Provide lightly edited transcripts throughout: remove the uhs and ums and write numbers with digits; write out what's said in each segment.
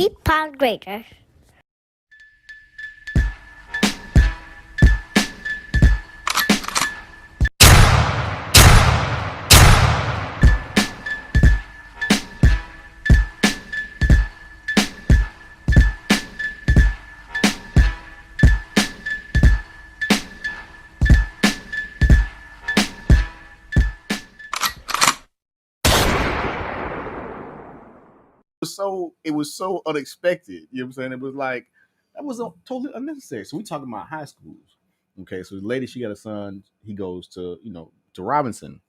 3 pound greater. It was so unexpected. You know what I'm saying? It was like that was totally unnecessary. So we talking about high schools. Okay, so the lady, she got a son. He goes to to Robinson.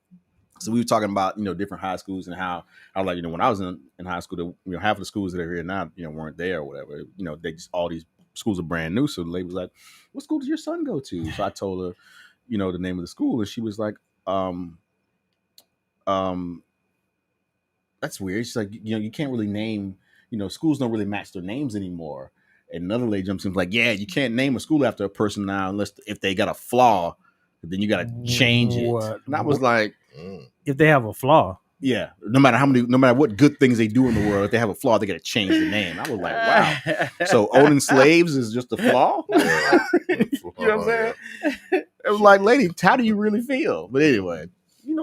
So we were talking about different high schools and how I like when I was in high school, half of the schools that are here now weren't there or whatever. They just all these schools are brand new. So the lady was like, "What school does your son go to?" So I told her the name of the school, and she was like, um um that's weird. She's like, you can't really name, schools don't really match their names anymore. And another lady jumps in like, yeah, you can't name a school after a person now unless if they got a flaw, then you got to change it. What? And I was like, If they have a flaw, yeah, no matter what good things they do in the world, if they have a flaw, they got to change the name. I was like, wow. So owning slaves is just a flaw? Yeah. You know what I'm saying? It was like, lady, how do you really feel? But anyway.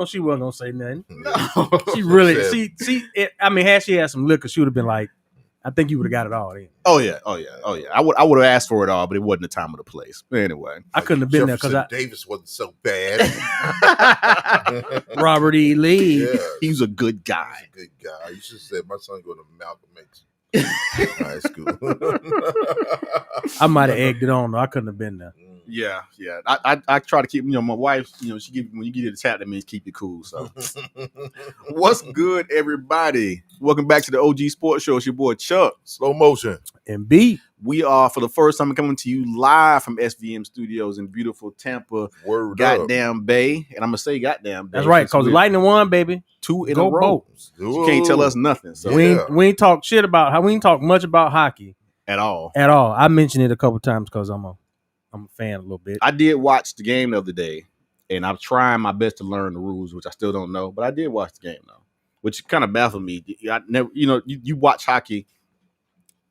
she wasn't gonna say nothing. No. She really, had she had some liquor, she would have been like, I think you would have got it all in. Oh yeah. I would have asked for it all, but it wasn't the time or the place. But anyway, I couldn't have been there because Davis wasn't so bad. Robert E. Lee. Yeah, he's a good guy. He's a good guy. You should have said my son go to Malcolm X high school. I might have egged it on though. I couldn't have been there. Yeah. I try to keep, my wife, she give when you get a tap, that means keep you cool. So, what's good, everybody? Welcome back to the OG Sports Show. It's your boy Chuck. Slow motion. And B. We are, for the first time, coming to you live from SVM Studios in beautiful Tampa, Word goddamn up. Bay. And I'm going to say goddamn Bay. That's right, because the Lightning won, baby. 2 in Go a row. Bolts. You can't tell us nothing. So. We ain't talk shit about how we ain't talk much about hockey. At all. I mentioned it a couple times because I'm a fan a little bit. I did watch the game the other day, and I'm trying my best to learn the rules, which I still don't know, but I did watch the game though, which kind of baffled me. I never, you watch hockey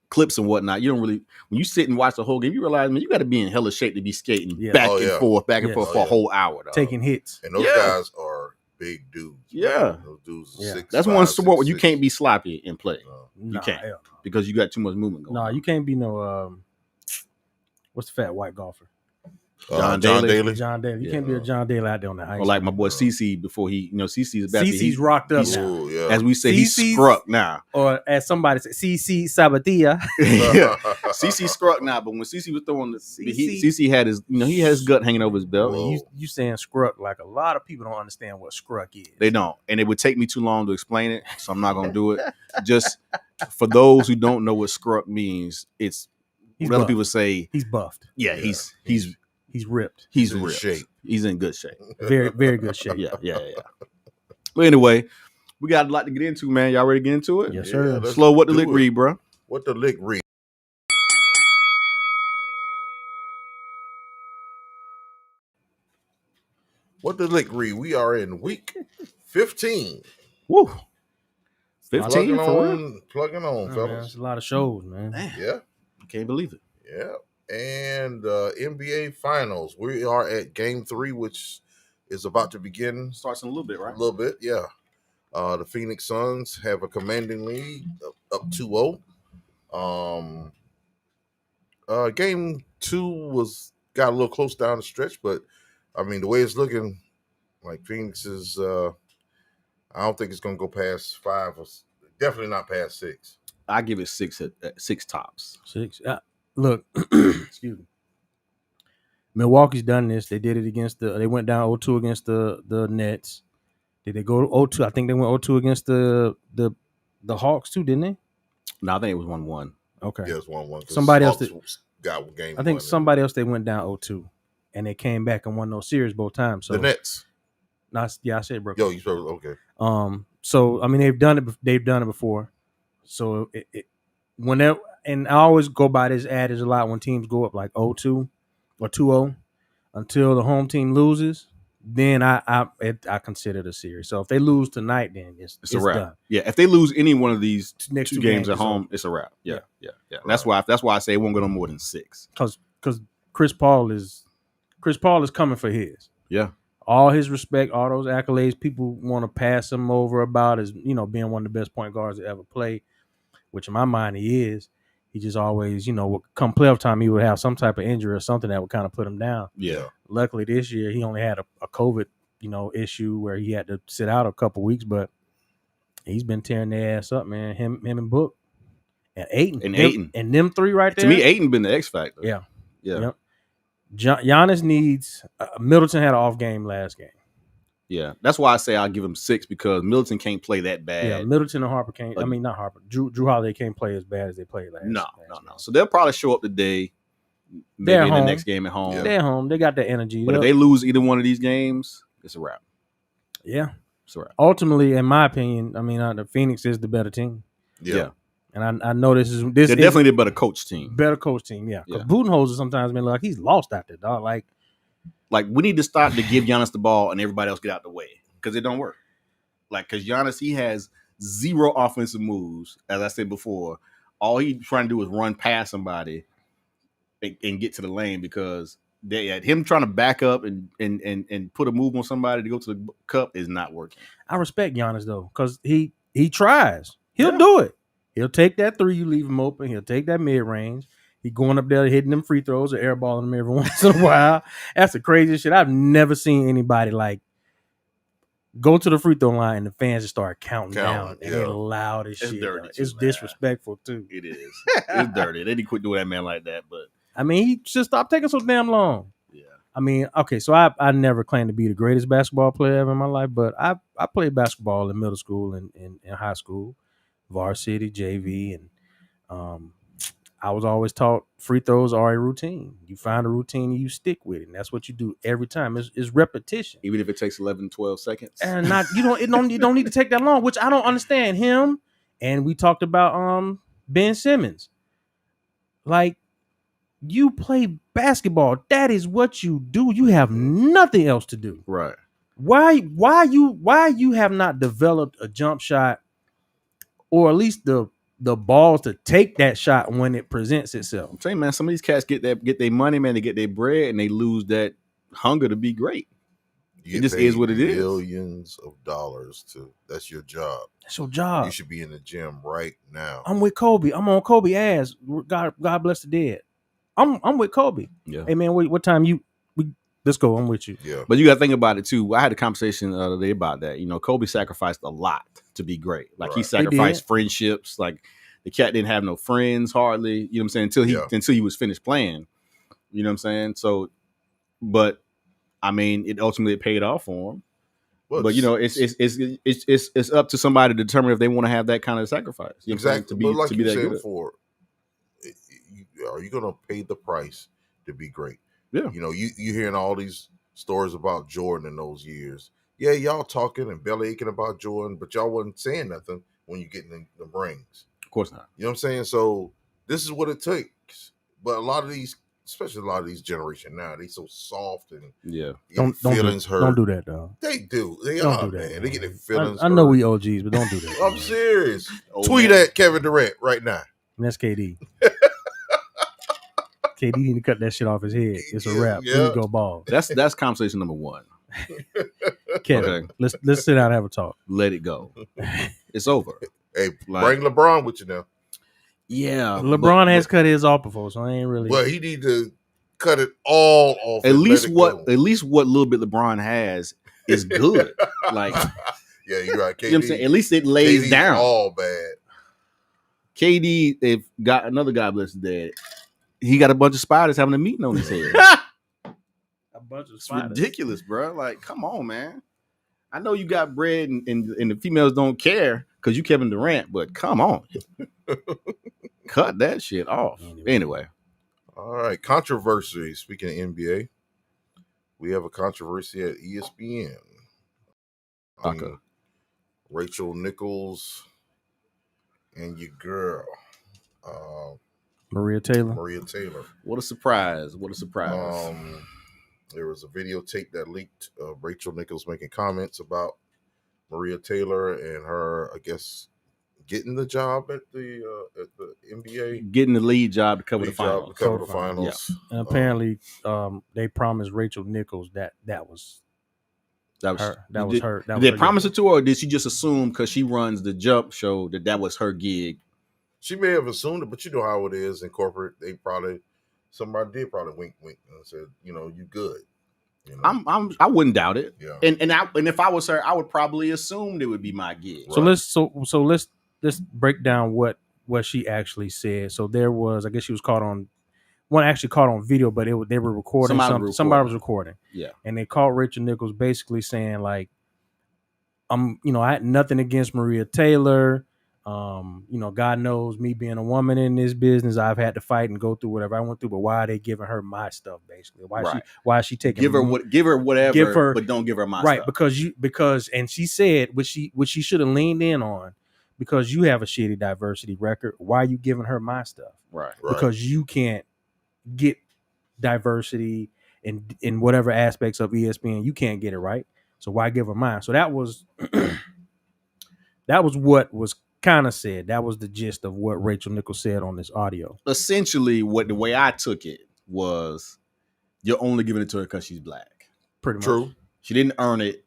clips and whatnot. You don't really, when you sit and watch the whole game, you realize, man, you got to be in hella shape to be skating back and forth for a whole hour, dog. Taking hits. And those guys are big dudes. Yeah, those dudes. Are 6'5", that's one sport where you can't be sloppy in play. You can't because you got too much movement going. No, you can't be no. What's the fat white golfer? John Daly. John Daly. You can't be a John Daly out there on the ice. Or like my boy CC before he, CC's about CC's rocked up. As we say, he's struck now. Or as somebody said, CC Sabathia. Yeah. CC struck now, but when CC was throwing CC had his, he had his gut hanging over his belt. You saying scruck like a lot of people don't understand what scruck is. They don't. And it would take me too long to explain it, so I'm not going to do it. Just for those who don't know what scruck means, it's what other people say. He's buffed. Yeah, he's ripped. He's in ripped. Shape. He's in good shape. Very, very good shape. Yeah. But anyway, we got a lot to get into, man. Y'all ready to get into it? Yes, sir. Slow, what the lick read, bro? What the lick read? What the lick read? We are in week 15. Woo. 15 plugging on, fellas. That's a lot of shows, man. Yeah. I can't believe it. Yeah. And NBA Finals. We are at Game 3, which is about to begin. Starts in a little bit, right? A little bit, yeah. The Phoenix Suns have a commanding lead, up 2-0. Game 2 got a little close down the stretch, but I mean the way it's looking, like Phoenix is. I don't think it's gonna go past 5, or definitely not past 6. I give it 6 at 6 tops. 6. Look, excuse me. Milwaukee's done this. They did it against they went down 0-2 against the Nets. Did they go 0-2? I think they went 0-2 against the Hawks too, didn't they? No, I think it was 1-1. Okay. Yeah, it was 1-1. Somebody else got game. I think somebody else they went down 0-2, and they came back and won those series both times. So the Nets. I said Brooklyn. Yo, you said okay. So I mean they've done it. They've done it before. So whenever, and I always go by this adage a lot when teams go up like 0-2 or 2-0 until the home team loses. then I consider it a series. So if they lose tonight, then it's a wrap. done. Yeah, if they lose any one of these Next two games at is home, over. it's a wrap. Yeah. Right. That's why I say it won't go no more than 6. Because Chris Paul is coming for his. Yeah. All his respect, all those accolades people want to pass him over about as being one of the best point guards to ever play, which in my mind he is. He just always, come playoff time, he would have some type of injury or something that would kind of put him down. Yeah. Luckily this year he only had a COVID, issue where he had to sit out a couple weeks, but he's been tearing their ass up, man. Him and Book and Ayton. And them three right there. To me, Ayton been the X factor. Yeah. Yeah. Yep. Giannis needs Middleton had an off game last game. Yeah, that's why I say I'll give him 6 because Middleton can't play that bad. Yeah, Middleton and Harper can't. Not Harper. Drew Holiday can't play as bad as they played last. No. So they'll probably show up today. Maybe in the next game at home. Yeah. They're home. They got the energy. But if they lose either one of these games, it's a wrap. Yeah, it's a wrap. Ultimately, in my opinion, the Phoenix is the better team. Yeah. And I know this they're definitely the better coach team. Better coach team, yeah. Because Budenholzer sometimes been like he's lost out there, dog. Like we need to stop to give Giannis the ball and everybody else get out the way. Because it don't work. Because Giannis, he has 0 offensive moves. As I said before, all he's trying to do is run past somebody and get to the lane because him trying to back up and put a move on somebody to go to the cup is not working. I respect Giannis though, because he tries. He'll do it. He'll take that 3, you leave him open. He'll take that mid range. He going up there hitting them free throws or airballing them every once in a while. That's the craziest shit. I've never seen anybody go to the free throw line and the fans just start counting down and they're loud as shit. Dirty it's disrespectful too. It is. It's dirty. They need to quit doing that man like that. But he should stop taking so damn long. Yeah. Okay, so I never claimed to be the greatest basketball player ever in my life, but I played basketball in middle school and in high school, varsity, JV, and I was always taught free throws are a routine. You find a routine and you stick with it. And that's what you do every time. It's repetition. Even if it takes 11, 12 seconds. And you don't need to take that long, which I don't understand. Him and we talked about Ben Simmons. You play basketball. That is what you do. You have nothing else to do. Right. Why you have not developed a jump shot or at least the balls to take that shot when it presents itself? I'm saying, man, some of these cats get their money, man, they get their bread, and they lose that hunger to be great. It just is what it is. Millions of dollars that's your job. That's your job. You should be in the gym right now. I'm with Kobe. I'm on Kobe ass. God bless the dead. I'm with Kobe. Yeah. Hey man, what time let's go. I'm with you. Yeah. But you got to think about it too. I had a conversation the other day about that. Kobe sacrificed a lot to be great. He sacrificed friendships. The cat didn't have no friends hardly. You know what I'm saying? Until he was finished playing. You know what I'm saying? So, but it ultimately paid off for him. Well, but it's up to somebody to determine if they want to have that kind of sacrifice. Exactly. But like you said before, are you going to pay the price to be great? Yeah. You hearing all these stories about Jordan in those years. Yeah, y'all talking and belly aching about Jordan, but y'all wasn't saying nothing when you get in the rings. Of course not. You know what I'm saying? So this is what it takes. But a lot of these generation now, they so soft and feelings hurt. Don't do that, though. They do. They don't are, do that, man. They get their feelings I know we OGs, but don't do that. I'm serious. Tweet at Kevin Durant right now. And that's KD. KD need to cut that shit off his head. It's a wrap. Yeah. He go ball. That's conversation number 1. Kevin, let's sit down and have a talk. Let it go. It's over. Hey, bring LeBron with you now. Yeah, LeBron has cut his off before, so I ain't really. Well, he need to cut it all off. At least what little bit LeBron has is good. Yeah, you're right. KD, you know what I'm saying? At least it lays KD's down. All bad. KD, they've got another guy blessed dead. He got a bunch of spiders having a meeting on his head. A bunch of it's spiders. ridiculous, bro. Come on, man. I know you got bread and the females don't care because you Kevin Durant, but come on. Cut that shit off. Anyway. All right. Controversy. Speaking of NBA, we have a controversy at ESPN. Rachel Nichols and your girl. Maria Taylor. Maria Taylor. What a surprise. There was a videotape that leaked of Rachel Nichols making comments about Maria Taylor and her, I guess, getting the job at the NBA. Getting the lead job to cover Lead the finals. job to cover the Cover finals. And apparently, they promised Rachel Nichols that was That was her. That did, was her. That did was they her promise job. it to her, or did she just assume because she runs the Jump show that was her gig? She may have assumed it, but you know how it is in corporate. Somebody did probably wink and said, you good. You know? I wouldn't doubt it. Yeah. And if I was her, I would probably assume it would be my gig. So Right. let's break down what she actually said. So there was, I guess she was caught on video, but they were recording something. Somebody was recording. Yeah. And they caught Rachel Nichols basically saying like, I had nothing against Maria Taylor. God knows me being a woman in this business, I've had to fight and go through whatever I went through, but why are they giving her my stuff basically? Why is she taking give her whatever, but don't give her my stuff. Because and she said which she should have leaned in on, because you have a shitty diversity record, why are you giving her my stuff? Right. Because you can't get diversity in whatever aspects of ESPN, you can't get it right. So why give her mine? So that was what was kind of said. That was the gist of what Rachel Nichols said on this audio. Essentially, the way I took it was, you're only giving it to her because she's black. Pretty much. True. She didn't earn it.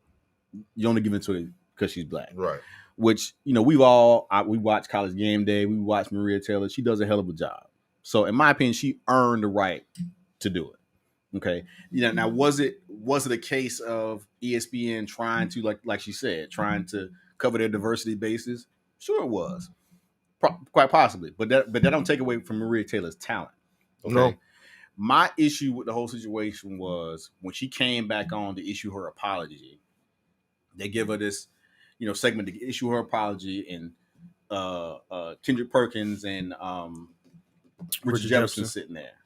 You only give it to her because she's black. Right. Which, we watch College Game Day. We watch Maria Taylor. She does a hell of a job. So in my opinion, she earned the right to do it. Okay. Now was it a case of ESPN trying to, like she said, trying to cover their diversity bases? Sure, it was. Quite possibly. But that don't take away from Maria Taylor's talent. Okay. No. My issue with the whole situation was when she came back on to issue her apology. They give her this, segment to issue her apology, and Kendrick Perkins and Richard Jefferson sitting there.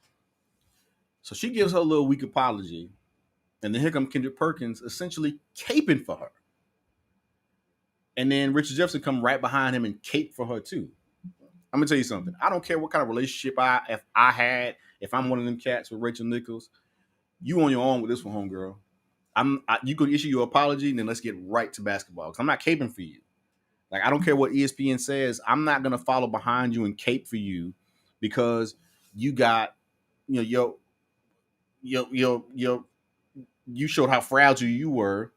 So she gives her a little weak apology, and then here comes Kendrick Perkins essentially caping for her. And then Richard Jefferson come right behind him and cape for her too. I'm gonna tell you something. I don't care what kind of relationship if I'm one of them cats with Rachel Nichols, you on your own with this one, homegirl. You could issue your apology, and then let's get right to basketball. Because I'm not caping for you. Like, I don't care what ESPN says. I'm not gonna follow behind you and cape for you because you got, you showed how fragile you were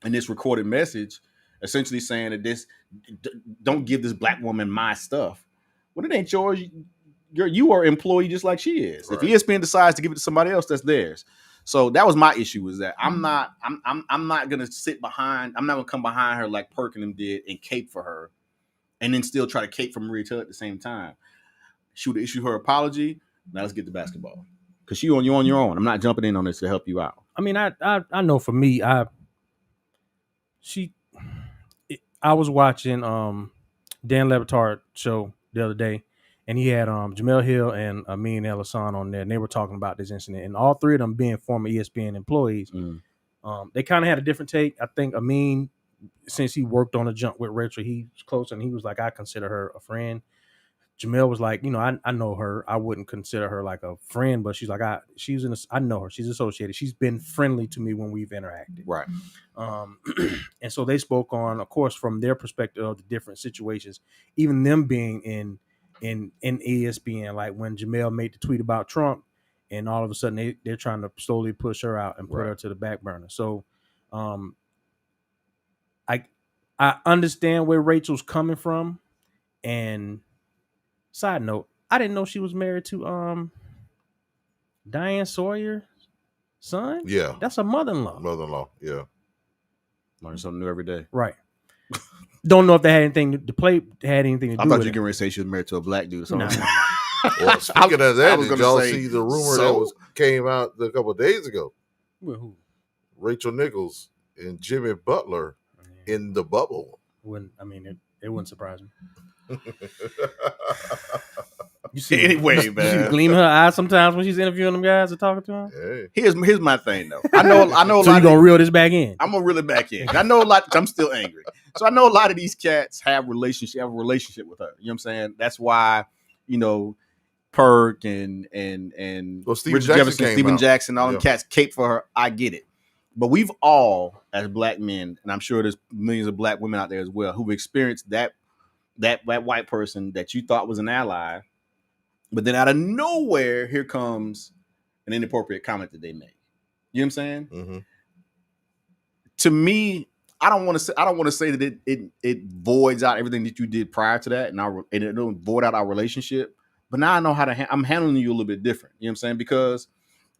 in this recorded message, essentially saying that don't give this black woman my stuff. Well, it ain't yours. You are an employee just like she is. Right. If ESPN decides to give it to somebody else, that's theirs. So that was my issue, is that I'm not gonna sit behind. I'm not gonna come behind her like Perkins did and cape for her, and then still try to cape for Maria Taylor at the same time. She would issue her apology. Now let's get to basketball, because you're on your own. I'm not jumping in on this to help you out. I mean, I know for me, I was watching Dan Le Batard show the other day, and he had Jamel Hill and Amin El-Hassan on there, and they were talking about this incident. And all three of them being former ESPN employees, they kind of had a different take. I think Amin, since he worked on a Jump with Rachel, he's close, and he was like, I consider her a friend. Jamel was like, I know her. I wouldn't consider her like a friend, but she's like, I know her. She's associated. She's been friendly to me when we've interacted. Right. And so they spoke on, of course, from their perspective of the different situations, even them being in ESPN, like when Jamel made the tweet about Trump, and all of a sudden they're trying to slowly push her out and put her to the back burner. So I understand where Rachel's coming from. And side note, I didn't know she was married to Diane Sawyer's son. Yeah. That's her mother-in-law. Mother-in-law, yeah. Learn something new every day. Right. Don't know if they had anything to do with it. I thought you were going to say she was married to a black dude or something. Nah. Well, speaking of that, did y'all say, see the rumor that came out a couple of days ago? Well, who? Rachel Nichols and Jimmy Butler in the bubble. It wouldn't surprise me. You see, anyway, man. You see the gleam in her eyes sometimes when she's interviewing them guys or talking to them. Hey. Here's my thing though. I know. So you gonna reel this back in? I'm gonna reel it back in. I know a lot. I'm still angry. So I know a lot of these cats have a relationship with her. You know what I'm saying? That's why, Perk and Well, Steven Richard Jackson Jefferson, came Stephen out. Jackson, all them Yeah. cats cape for her. I get it. But we've all, as black men, and I'm sure there's millions of black women out there as well, who've experienced that white person that you thought was an ally, but then out of nowhere, here comes an inappropriate comment that they make. You know what I'm saying? Mm-hmm. To me, I don't want to say that it voids out everything that you did prior to that, and it don't void out our relationship. But now I know how to. I'm handling you a little bit different. You know what I'm saying? Because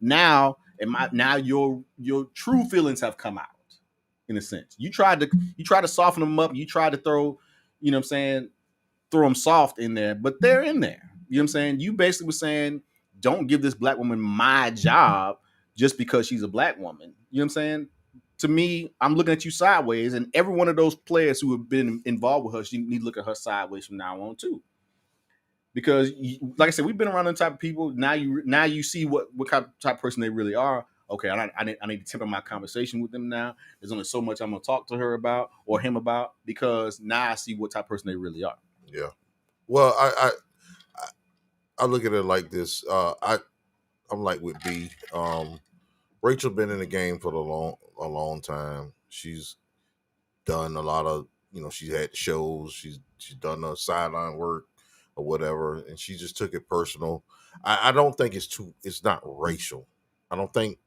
now your true feelings have come out. In a sense, you tried to soften them up. You tried to throw, you know what I'm saying, throw them soft in there, but they're in there. You know what I'm saying? You basically were saying, don't give this black woman my job just because she's a black woman. You know what I'm saying? To me, I'm looking at you sideways, and every one of those players who have been involved with her, she need to look at her sideways from now on too. Because, like I said, we've been around them type of people. Now you see what type of person they really are. Okay, I need to temper my conversation with them now. There's only so much I'm going to talk to her about or him about, because now I see what type of person they really are. Yeah. Well, I look at it like this. I'm like with B. Rachel been in the game for a long time. She's done a lot of, she's had shows. She's done the sideline work or whatever, and she just took it personal. I don't think it's not racial. I don't think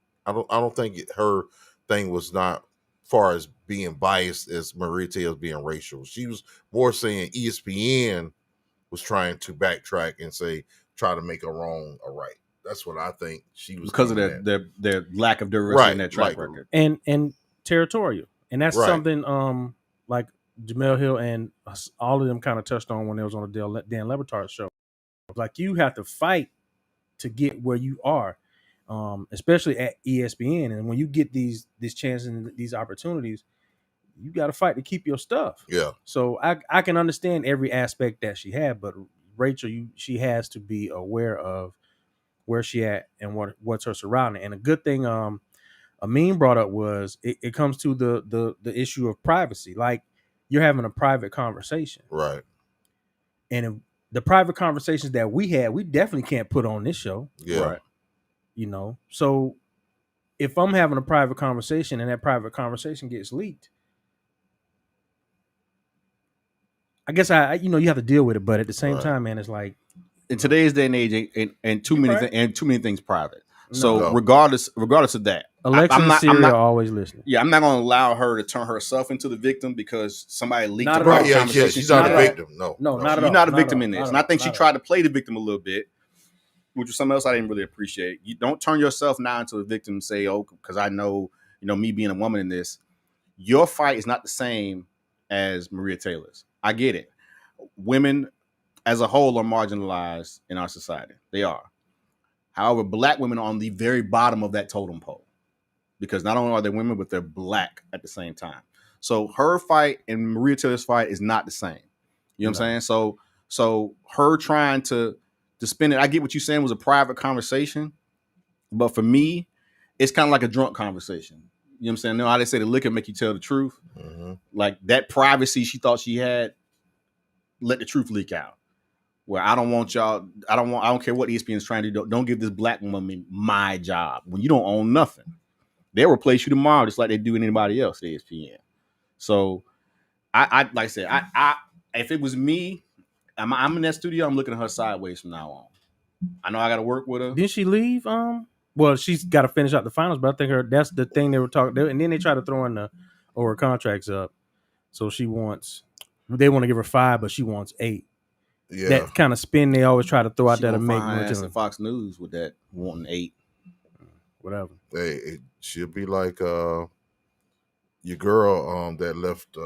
her thing was not far as being biased as Maria Taylor's being racial. She was more saying ESPN was trying to backtrack and try to make a wrong a right. That's what I think she was, because of their lack of diversity in their track record and territorial, and that's Right. something like Jamel Hill and all of them kind of touched on when they was on the Dan Le Batard show. Like, you have to fight to get where you are, especially at ESPN, and when you get these chances and these opportunities, you got to fight to keep your stuff. Yeah. So I can understand every aspect that she had, but Rachel, she has to be aware of where she at and what's her surrounding. And a good thing Amin brought up was it comes to the issue of privacy. Like, you're having a private conversation, Right. and if the private conversations that we had, we definitely can't put on this show. Yeah. Right. So if I'm having a private conversation and that private conversation gets leaked, I guess you have to deal with it. But at the same Right. time, man, it's like, in today's day and age, and too many right. too many things private. So No. regardless of that, Alexa I'm and not- Siri I'm not- are always listening. yeah, I'm not going to allow her to turn herself into the victim because somebody leaked Not a at all. private Right. Yeah. conversation. She's not Not a at all. victim. No. No, not at You're all. not a Not victim at in all. this, Not and I at think all. she Not at tried to play the victim a little bit, which was something else I didn't really appreciate. You don't turn yourself now into a victim and say, "Oh, because I know, me being a woman in this, your fight is not the same as Maria Taylor's." I get it. Women as a whole are marginalized in our society. They are. However, black women are on the very bottom of that totem pole because not only are they women, but they're black at the same time. So her fight and Maria Taylor's fight is not the same. You know what I'm saying? So her trying to spin it, I get what you're saying was a private conversation, but for me, it's kind of like a drunk conversation. You know what I'm saying? No, how they say the liquor make you tell the truth. Mm-hmm. Like that privacy she thought she had, let the truth leak out. Where I don't want y'all, I don't care what ESPN is trying to do. Don't give this black woman my job when you don't own nothing. They'll replace you tomorrow just like they do anybody else at ESPN. So I like I said, I if it was me, I'm in that studio, I'm looking at her sideways from now on. I know I gotta work with her. Didn't she leave? Well, she's got to finish out the finals, but I think that's the thing they were talking. And then they try to throw in her contracts up, so they want to give her 5, but she wants 8. Yeah. That kind of spin they always try to throw out She there to gonna make find her more ass to at Fox News with that wanting 8. whatever. Hey, it should be like your girl that left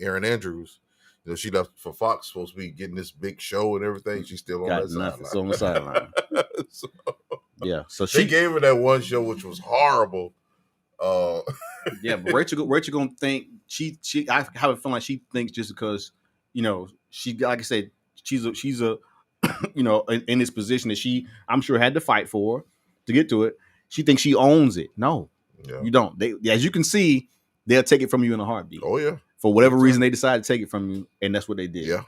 Erin Andrews. She left for Fox, supposed to be getting this big show and everything. She's still on Got that nothing. sideline. So on the sideline. So, Yeah. So they she gave her that one show which was horrible. yeah, but Rachel gonna think she I have a feeling like she thinks just because she, like I said, she's a in this position that I'm sure had to fight for to get to it. She thinks she owns it. No, Yeah. you don't. They, as you can see, they'll take it from you in a heartbeat. Oh yeah. For whatever reason, they decided to take it from you, and that's what they did. Yeah.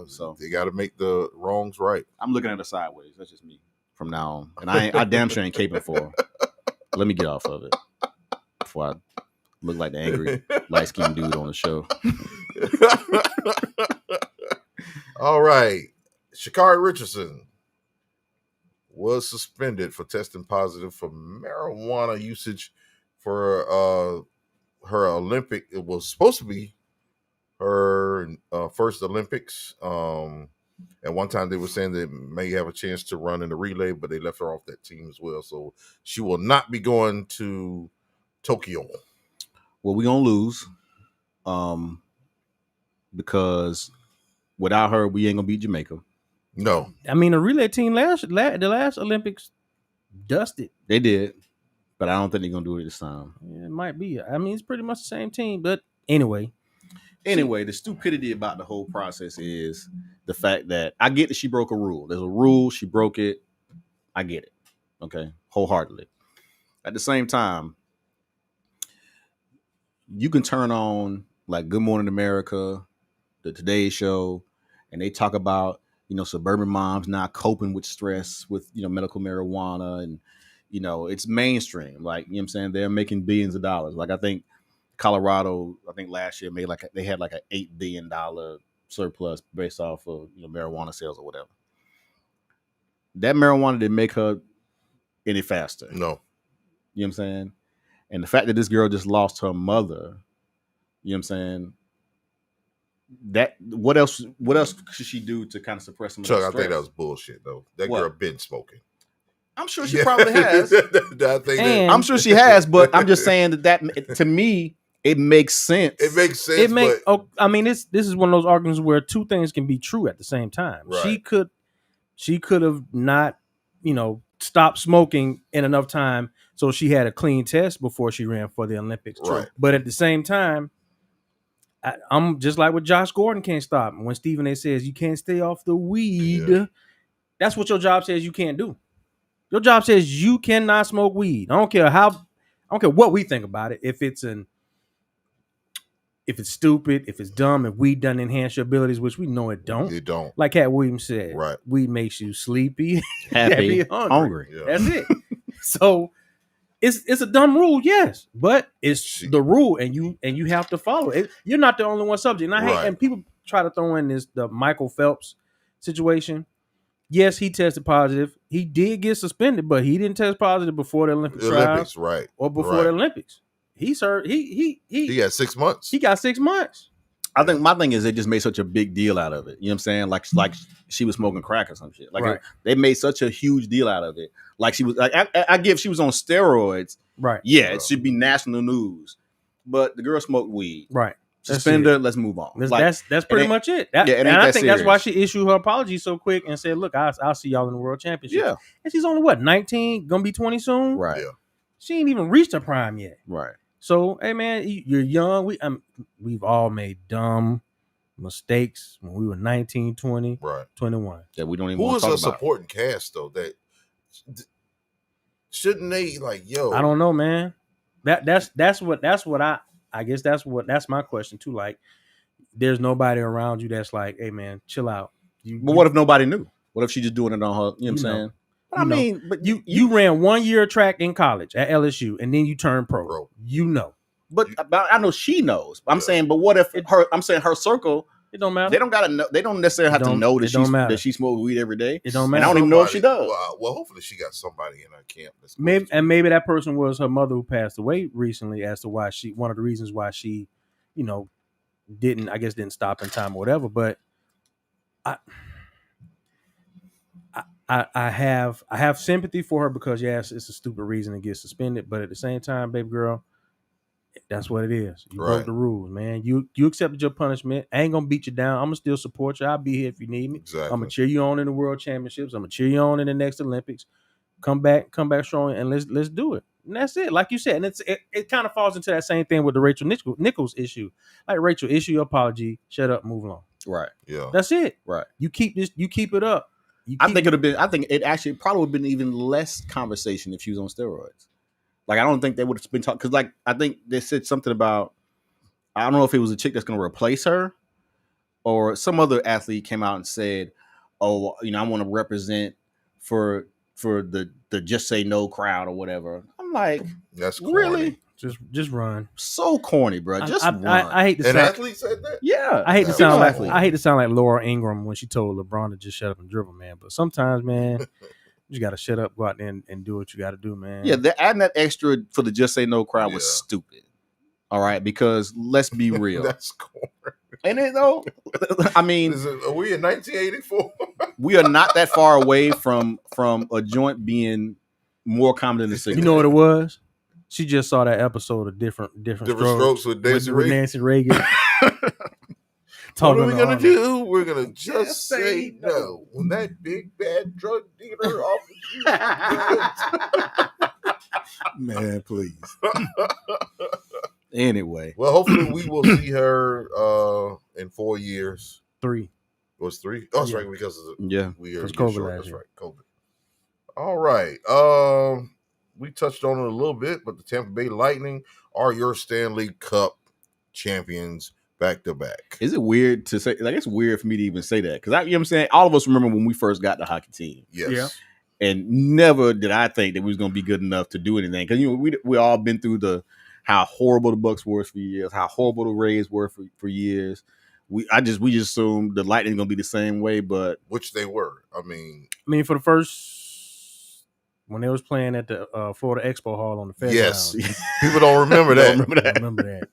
So they got to make the wrongs right. I'm looking at her sideways. That's just me from now on. And I damn sure ain't caping for her. Let me get off of it before I look like the angry light-skinned dude on the show. All right. Sha'Carri Richardson was suspended for testing positive for marijuana usage for her Olympic. It was supposed to be her first Olympics. At one time they were saying they may have a chance to run in the relay, but they left her off that team as well. So she will not be going to Tokyo. Well, we're going to lose because without her, we ain't going to beat Jamaica. No. I mean, the relay team the last Olympics dusted. They did, but I don't think they're going to do it this time. Yeah, it might be. I mean, it's pretty much the same team. But anyway. Anyway, the stupidity about the whole process is the fact that I get that she broke a rule. There's a rule. She broke it. I get it. Okay. Wholeheartedly. At the same time, you can turn on like Good Morning America, the Today Show, and they talk about, suburban moms not coping with stress with, medical marijuana. And, it's mainstream. Like, you know what I'm saying? They're making billions of dollars. Like, I think Colorado, last year they had like an $8 billion surplus based off of marijuana sales or whatever. That marijuana didn't make her any faster. No. You know what I'm saying? And the fact that this girl just lost her mother, you know what I'm saying? That what else should she do to kind of suppress some of Chuck, that I stress? think that was bullshit though. That What? girl been smoking. I'm sure she probably has. And- I'm sure she has, but I'm just saying that to me, it makes sense. It makes sense. I mean, this is one of those arguments where two things can be true at the same time. Right. She could have not, stopped smoking in enough time so she had a clean test before she ran for the Olympics. Right. But at the same time, I'm just like what Josh Gordon can't stop. When Stephen A says you can't stay off the weed, that's what your job says you can't do. Your job says you cannot smoke weed. I don't care what we think about it. If it's stupid, if it's dumb, if weed doesn't enhance your abilities, which we know it don't. You don't. Like Cat Williams said, Right. Weed makes you sleepy, happy, hungry. Yeah. That's it. So it's a dumb rule, yes, but it's the rule, and you have to follow it. You're not the only one subject. And I hate, Right. and people try to throw in the Michael Phelps situation. Yes, he tested positive. He did get suspended, but he didn't test positive before the Olympic trials right. or before the Olympics. He had 6 months. He got 6 months. I think my thing is they just made such a big deal out of it. You know what I'm saying? Like she was smoking crack or some shit. Like Right. they made such a huge deal out of it. Like she was like I give she was on steroids. Right. Yeah, it should be national news. But the girl smoked weed. Right. Suspend her. Let's move on. That's pretty much it. And I think that's why she issued her apology so quick and said, "Look, I'll see y'all in the World Championship." Yeah. And she's only 19, gonna be 20 soon. Right. Yeah. She ain't even reached her prime yet. Right. So, hey man, you're young. We've all made dumb mistakes when we were 19, 20, Right. 21. That we don't even Who want is to a talk about. supporting cast though? That shouldn't they I don't know, man. That's what I guess that's my question too. Like, there's nobody around you that's like, hey man, chill out. But what if nobody knew? What if she just doing it on her? You know what I'm saying? But I know. mean, but you ran 1 year of track in college at LSU and then you turned pro. Bro. You know. But I know she knows. I'm saying, but what if her circle? It don't matter. They don't gotta know. They don't necessarily have to know that she smokes weed every day. It don't And matter. I don't even know if she does. Well, hopefully she got somebody in her camp. Maybe that person was her mother who passed away recently, as to why one of the reasons why she, didn't stop in time or whatever. But I have sympathy for her because yes, it's a stupid reason to get suspended, but at the same time, baby girl, that's what it is. You broke the rules, man. You accepted your punishment. I ain't gonna beat you down. I'm gonna still support you. I'll be here if you need me. Exactly. I'm gonna cheer you on in the World Championships. I'm gonna cheer you on in the next Olympics. Come back strong, and let's do it. And that's it. Like you said, and it kind of falls into that same thing with the Rachel Nichols issue. Like, Rachel, issue your apology, shut up, move along. Right. Yeah. That's it. Right. You keep it up. I think it actually probably would have been even less conversation if she was on steroids. Like, I don't think they would have been talking, because I think they said something about, I don't know if it was a chick that's going to replace her, or some other athlete came out and said, "Oh, I want to represent for the Just Say No crowd or whatever." I'm like, That's corny. really? Just run. So corny, bro. Just I, run. I hate to An sound. athlete said that. Yeah, I hate to That sound was like corny. Laura Ingraham when she told LeBron to just shut up and dribble, man. But sometimes, man, you just gotta shut up, go out there and do what you gotta do, man. Yeah, adding that extra for the Just Say No crowd was Yeah. stupid. All right, because let's be real. That's corny. And it though, I mean, Are we in 1984? we are not that far away from a joint being more common than the You cigarette. know what it was? She just saw that episode of different Different strokes strokes with Nancy with Reagan. Nancy Reagan. What Talking are we to gonna Arnold. do? We're gonna just Just say say no. When that big bad drug dealer offers you Man, please. Anyway, well, hopefully we will see her in 4 years. 3. It was 3? Oh, that's Yeah. right, because of the yeah, we are Because getting COVID short. last That's year. right, COVID. All right. We touched on it a little bit, but the Tampa Bay Lightning are your Stanley Cup champions back to back. is it weird to say? Like, it's weird for me to even say that because you know what I'm saying. All of us remember when we first got the hockey team, Yes. Yeah. and never did I think that we was going to be good enough to do anything because we all been through how horrible the Bucks were for years, how horrible the Rays were for years. We just assumed the Lightning going to be the same way, but Which they were. I mean, For the first when they was playing at the Florida Expo Hall on the fairground. yes. People don't remember that. I remember that.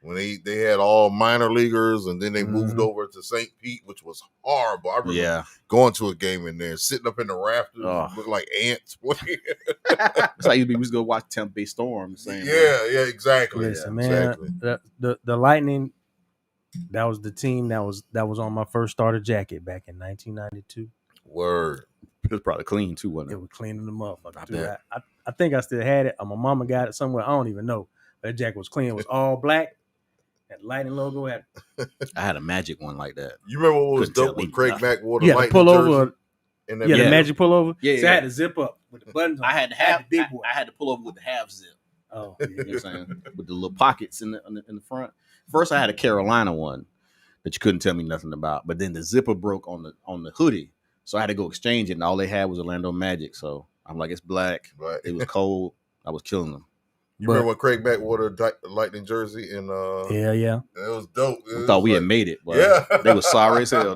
When they had all minor leaguers and then they moved Mhm. over to St. Pete, which was horrible. I remember yeah, going to a game in there, sitting up in the rafters, Oh. look like ants. that's how we used to go watch Tampa Bay Storm. Same way. Yeah, exactly. Listen, Yeah, man, exactly. the Lightning, that was the team that was on my first starter jacket back in 1992. Word. It was probably clean too, wasn't It it? was cleaning the motherfucker. I Dude, bet. I think I still had it. My mama got it somewhere. I don't even know. That jacket was clean. It was all black. That Lightning logo had. I had a Magic one like that. You remember what was Couldn't tell dope me when Craig nothing. Mack wore the You had to Lightning pull over. jersey? In that Yeah, Yeah. the magic pullover. Yeah, So I yeah. had to zip up with the buttons. On. I had to Had have the big boy. I had to pull over with the half zip. Oh, You know what I'm saying? With the little pockets in the front. First, I had a Carolina one that you couldn't tell me nothing about, but then the zipper broke on the hoodie, so I had to go exchange it, and all they had was Orlando Magic. So I'm like, it's black. Right. It was cold. I was killing them. You But- remember when Craig Mack wore the Lightning jersey? And yeah. it was dope. We thought we had made it, but Yeah. they was sorry as hell.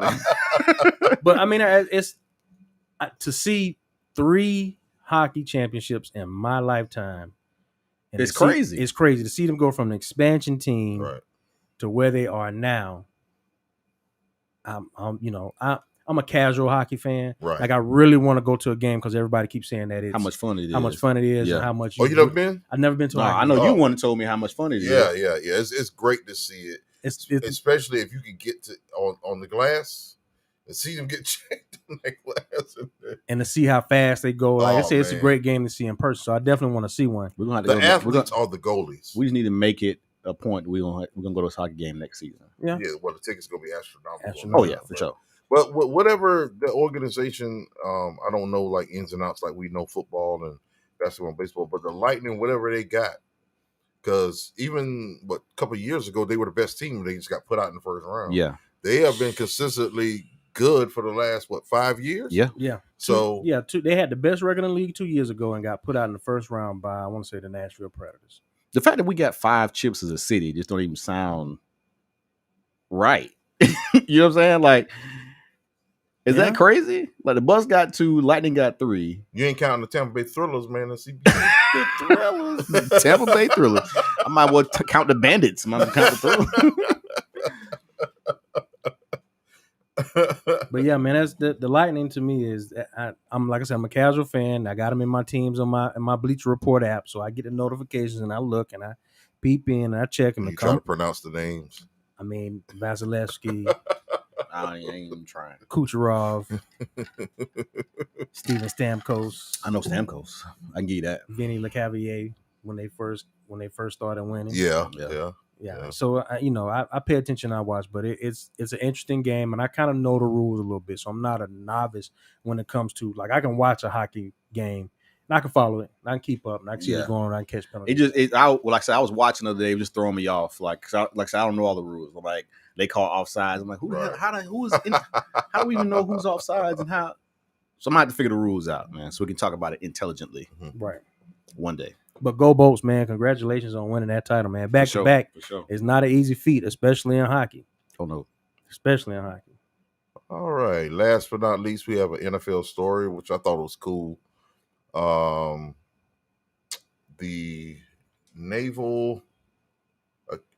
But it's to see 3 hockey championships in my lifetime. and It's to see- crazy. It's crazy to see them go from an expansion team Right. to where they are now. I'm a casual hockey fan. Right. Like I really want to go to a game because everybody keeps saying that it's How much fun it is. how much fun it is Yeah. and how much. Oh, you never been? I've never been to. No, a I hockey know game. you Oh. want to told me how much fun it is. Yeah. It's great to see it, It's especially if you could get to on the glass and see them get checked on that glass. and to see how fast they go. Like I Oh, said, it's a man. great game to see in person. So I definitely want to see one. We're gonna have to The go. athletes are the goalies. We just need to make it a point. We're gonna go to this hockey game next season. Yeah. Well, the tickets gonna be astronomical. Astronomical. Oh yeah, for sure. But whatever the organization, I don't know like ins and outs like we know football and basketball and baseball, but the Lightning, whatever they got, because even a couple of years ago they were the best team. They just got put out in the first round. Yeah, They have been consistently good for the last 5 years. yeah. Yeah. So They had the best record in the league 2 years ago and got put out in the first round by I want to say the Nashville Predators. The fact that we got 5 chips as a city just don't even sound right. You know what I'm saying? Like, is Yeah. that crazy? Like the Bucks got 2, Lightning got 3. you ain't counting the Tampa Bay Thrillers, man. The CBA. The Thrillers, the Tampa Bay Thrillers. I might well count the Bandits. I might well count the Thrillers. But yeah, man, that's the Lightning to me is I'm like I said, I'm a casual fan. I got them in my teams on my Bleacher Report app, so I get the notifications and I look and I peep in and I check them. You And try to come, pronounce the names. I mean, Vasilevsky, I ain't even trying. Kucherov, Steven Stamkos, I know Stamkos. I can give you that. Vinny LeCavalier when they first started winning. Yeah. Yeah. Yeah. So I pay attention, I watch, but it's an interesting game, and I kind of know the rules a little bit, so I'm not a novice when it comes to like I can watch a hockey game and I can follow it, and I can keep up, and I can see Yeah. what's going on, and I can catch penalties. Like I said, I was watching the other day, it was just throwing me off. Like I said, I don't know all the rules. I'm like, they call offsides. I'm like, who the hell? Right. How do we even know who's offsides and how? So I'm gonna have to figure the rules out, man, so we can talk about it intelligently Right. one day. But go Bolts, man. Congratulations on winning that title, man. Back to back For sure. is not an easy feat, especially in hockey. Oh no. Especially in hockey. All right. Last but not least, we have an NFL story, which I thought was cool. The Naval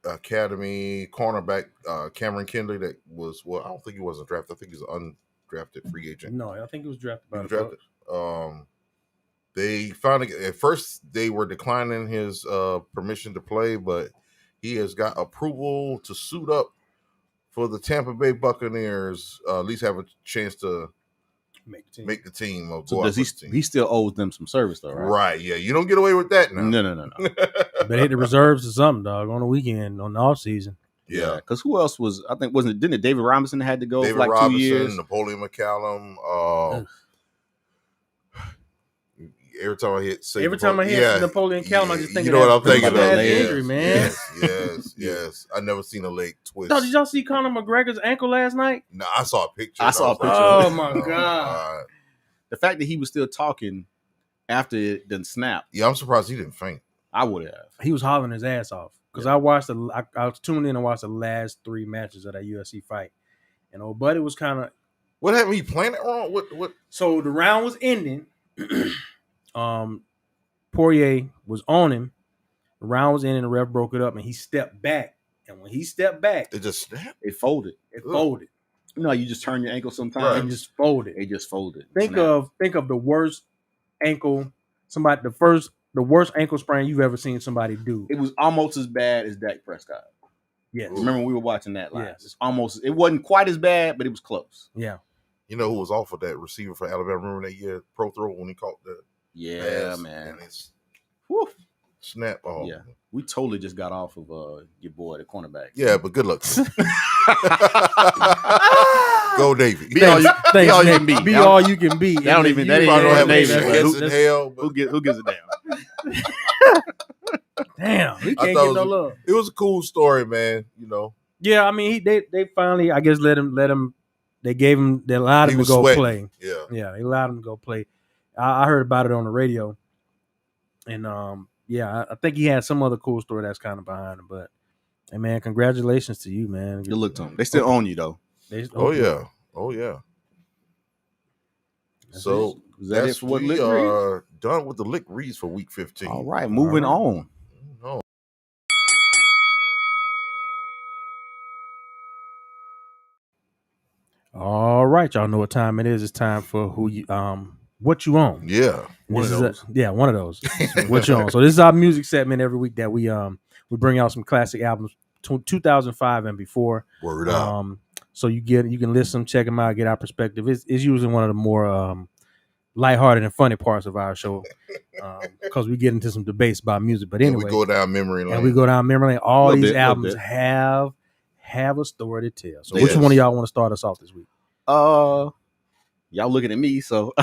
Academy cornerback Cameron Kinley, that was I don't think he wasn't drafted. I think he's an undrafted free agent. No, I think it was drafted by He was the drafted. Bucks. They finally, at first they were declining his permission to play, but he has got approval to suit up for the Tampa Bay Buccaneers. At least have a chance to make the team. Or So go does out for the team. he still owes them some service though, right? Right? Yeah, you don't get away with that now. No. But hit the reserves or something, dog, on the weekend, on the off season. Yeah. Because who else was? I think didn't it David Robinson had to go David for like Robinson, 2 years? Napoleon McCallum. Every time I hit, Napoleon Callum, I just think you of know that what I'm thinking of. bad Yes, injury, man. Yes. I never seen a leg twist. Dog, did y'all see Conor McGregor's ankle last night? No, I saw a picture. I saw a picture. Oh my god! The fact that he was still talking after it done snapped, Yeah, I'm surprised he didn't faint. I would have. He was hollering his ass off because I watched I was tuned in and watched the last 3 matches of that UFC fight, and old buddy was kind of. What happened? He playing it wrong? What? So the round was ending. Poirier was on him. The round was ending. The ref broke it up, and he stepped back. And when he stepped back, It just snapped. It folded. it folded. You know, you just turn your ankle sometimes. Right. It just folded. It just folded. Think Snapped. of the worst ankle. The worst ankle sprain you've ever seen somebody do. It was almost as bad as Dak Prescott. Yes. Remember when we were watching that live? Yes. It wasn't quite as bad, but it was close. Yeah. You know who was off of that receiver for Alabama? Remember that year pro throw when he caught the Yeah, pass man. and it's Whew. snap. Oh, Yeah. We totally just got off of your boy, the cornerback. yeah, but good luck. To him. Go Navy. Be all you, be all you can be. Be all you can be. That don't even- that You ain't probably don't have Navy, any but chance who- in hell. But who gives a damn? Damn, he I can't thought get it no was- love. it was a cool story, man. You know, Yeah, I mean, they finally, I guess, let him. They allowed He him to was go sweating. play. yeah. Yeah, they allowed him to go play. I heard about it on the radio, and yeah, I think he had some other cool story that's kind of behind him. But hey, man, congratulations to you, man. Good look to him. They still own you though. Oh yeah. That's So Is that it that's for what we Lick are done with the lick reads for week 15. All right, moving All on. No. All right, y'all know what time it is. It's time for what you own. Yeah. One of This is those. one of those. What you own. So this is our music segment every week that we bring out some classic albums, 2005 and before. Word out. So you can listen, check them out, get our perspective. It's usually one of the more lighthearted and funny parts of our show because we get into some debates about music. But And anyway, we go down memory lane. and we go down memory lane. All Little these bit, little albums bit. have a story to tell. So Yes. which one of y'all want to start us off this week? Y'all looking at me, so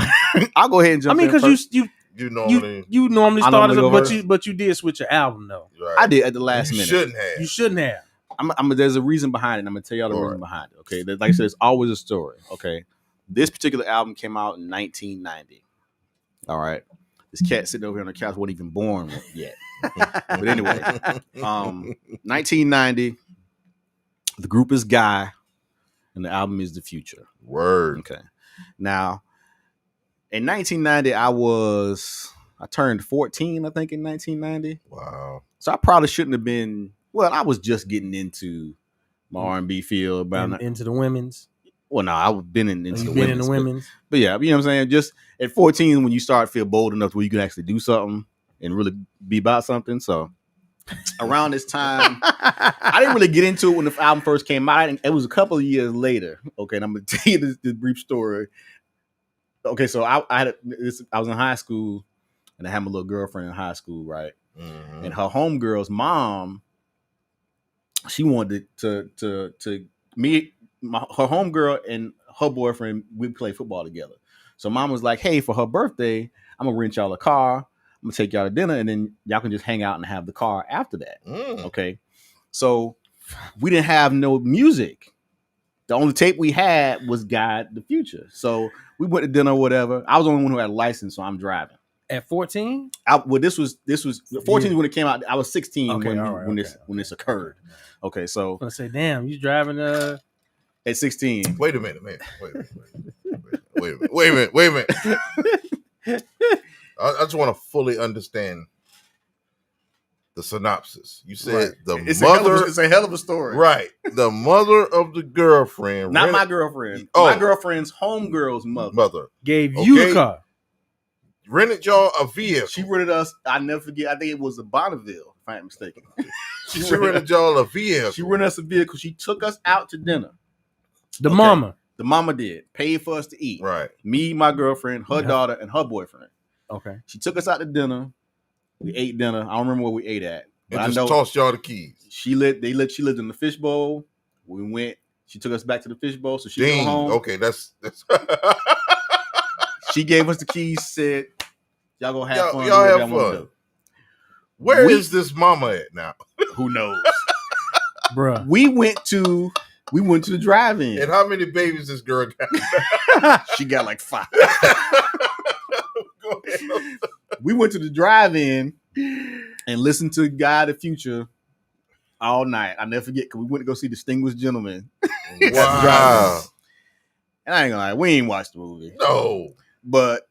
I'll go ahead and I jump mean, in because first. You normally you normally I start us normally up, go but you did switch your album though. right. I did at the last You minute. shouldn't have. You shouldn't have. There's a reason behind it. I'm gonna tell y'all the All reason right. behind it. Okay, like I said, it's always a story. Okay, this particular album came out in 1990. All right, this cat sitting over here on the couch wasn't even born yet. But anyway, 1990. The group is Guy, and the album is The Future. Word. Okay, now in 1990, I turned 14. I think in 1990. Wow. So I probably shouldn't have been. Well, I was just getting into my R&B field, but Into the women's. well, no, I've been into You've the been in women's. the women's. But yeah, you know what I'm saying. Just at 14, when you start to feel bold enough where you can actually do something and really be about something. So around this time, I didn't really get into it when the album first came out. It was a couple of years later. Okay, and I'm gonna tell you this brief story. Okay, so I was in high school, and I had my little girlfriend in high school, right? Mhm. And her homegirl's mom, she wanted to meet her homegirl and her boyfriend. We play football together. So mom was like, "Hey, for her birthday, I'm gonna rent y'all a car. I'm gonna take y'all to dinner, and then y'all can just hang out and have the car after that." Mm. Okay. So we didn't have no music. The only tape we had was God the Future. So we went to dinner or whatever. I was the only one who had a license, so I'm driving. At 14? Well, this was 14 Yeah. when it came out. I was 16 Okay, when all right, when okay, this occurred. Okay, so I'm gonna say, damn, you driving at 16. Wait a minute. I just want to fully understand the synopsis. You said Right. the It's mother, a hell of a story. right? The mother of the girlfriend, Not my rented- girlfriend. Oh. My girlfriend's homegirl's mother. gave you Okay. the car. rented y'all a vehicle. She rented us. I never forget. I think it was a Bonneville, if I ain't mistaken. She rented y'all a vehicle. She rented us a vehicle. She took us out to dinner. The Okay. mama. The mama did. Paid for us to eat. Right. Me, my girlfriend, her Yeah. daughter, and her boyfriend. Okay. She took us out to dinner. We ate dinner. I don't remember where we ate at. But And I just know tossed y'all the keys. she lived in the fishbowl. We went. She took us back to the fishbowl. So she Ding. went home. Okay, that's She gave us the keys, said, y'all gonna have fun. y'all do whatever have y'all wanna fun. do." Where is this mama at now? Who knows? Bruh. We went to the drive-in. And how many babies this girl got? She got like 5. Go ahead. We went to the drive-in and listened to God the Future all night. I'll never forget because we went to go see Distinguished Gentlemen. Wow. And I ain't gonna lie, we ain't watched the movie. No. But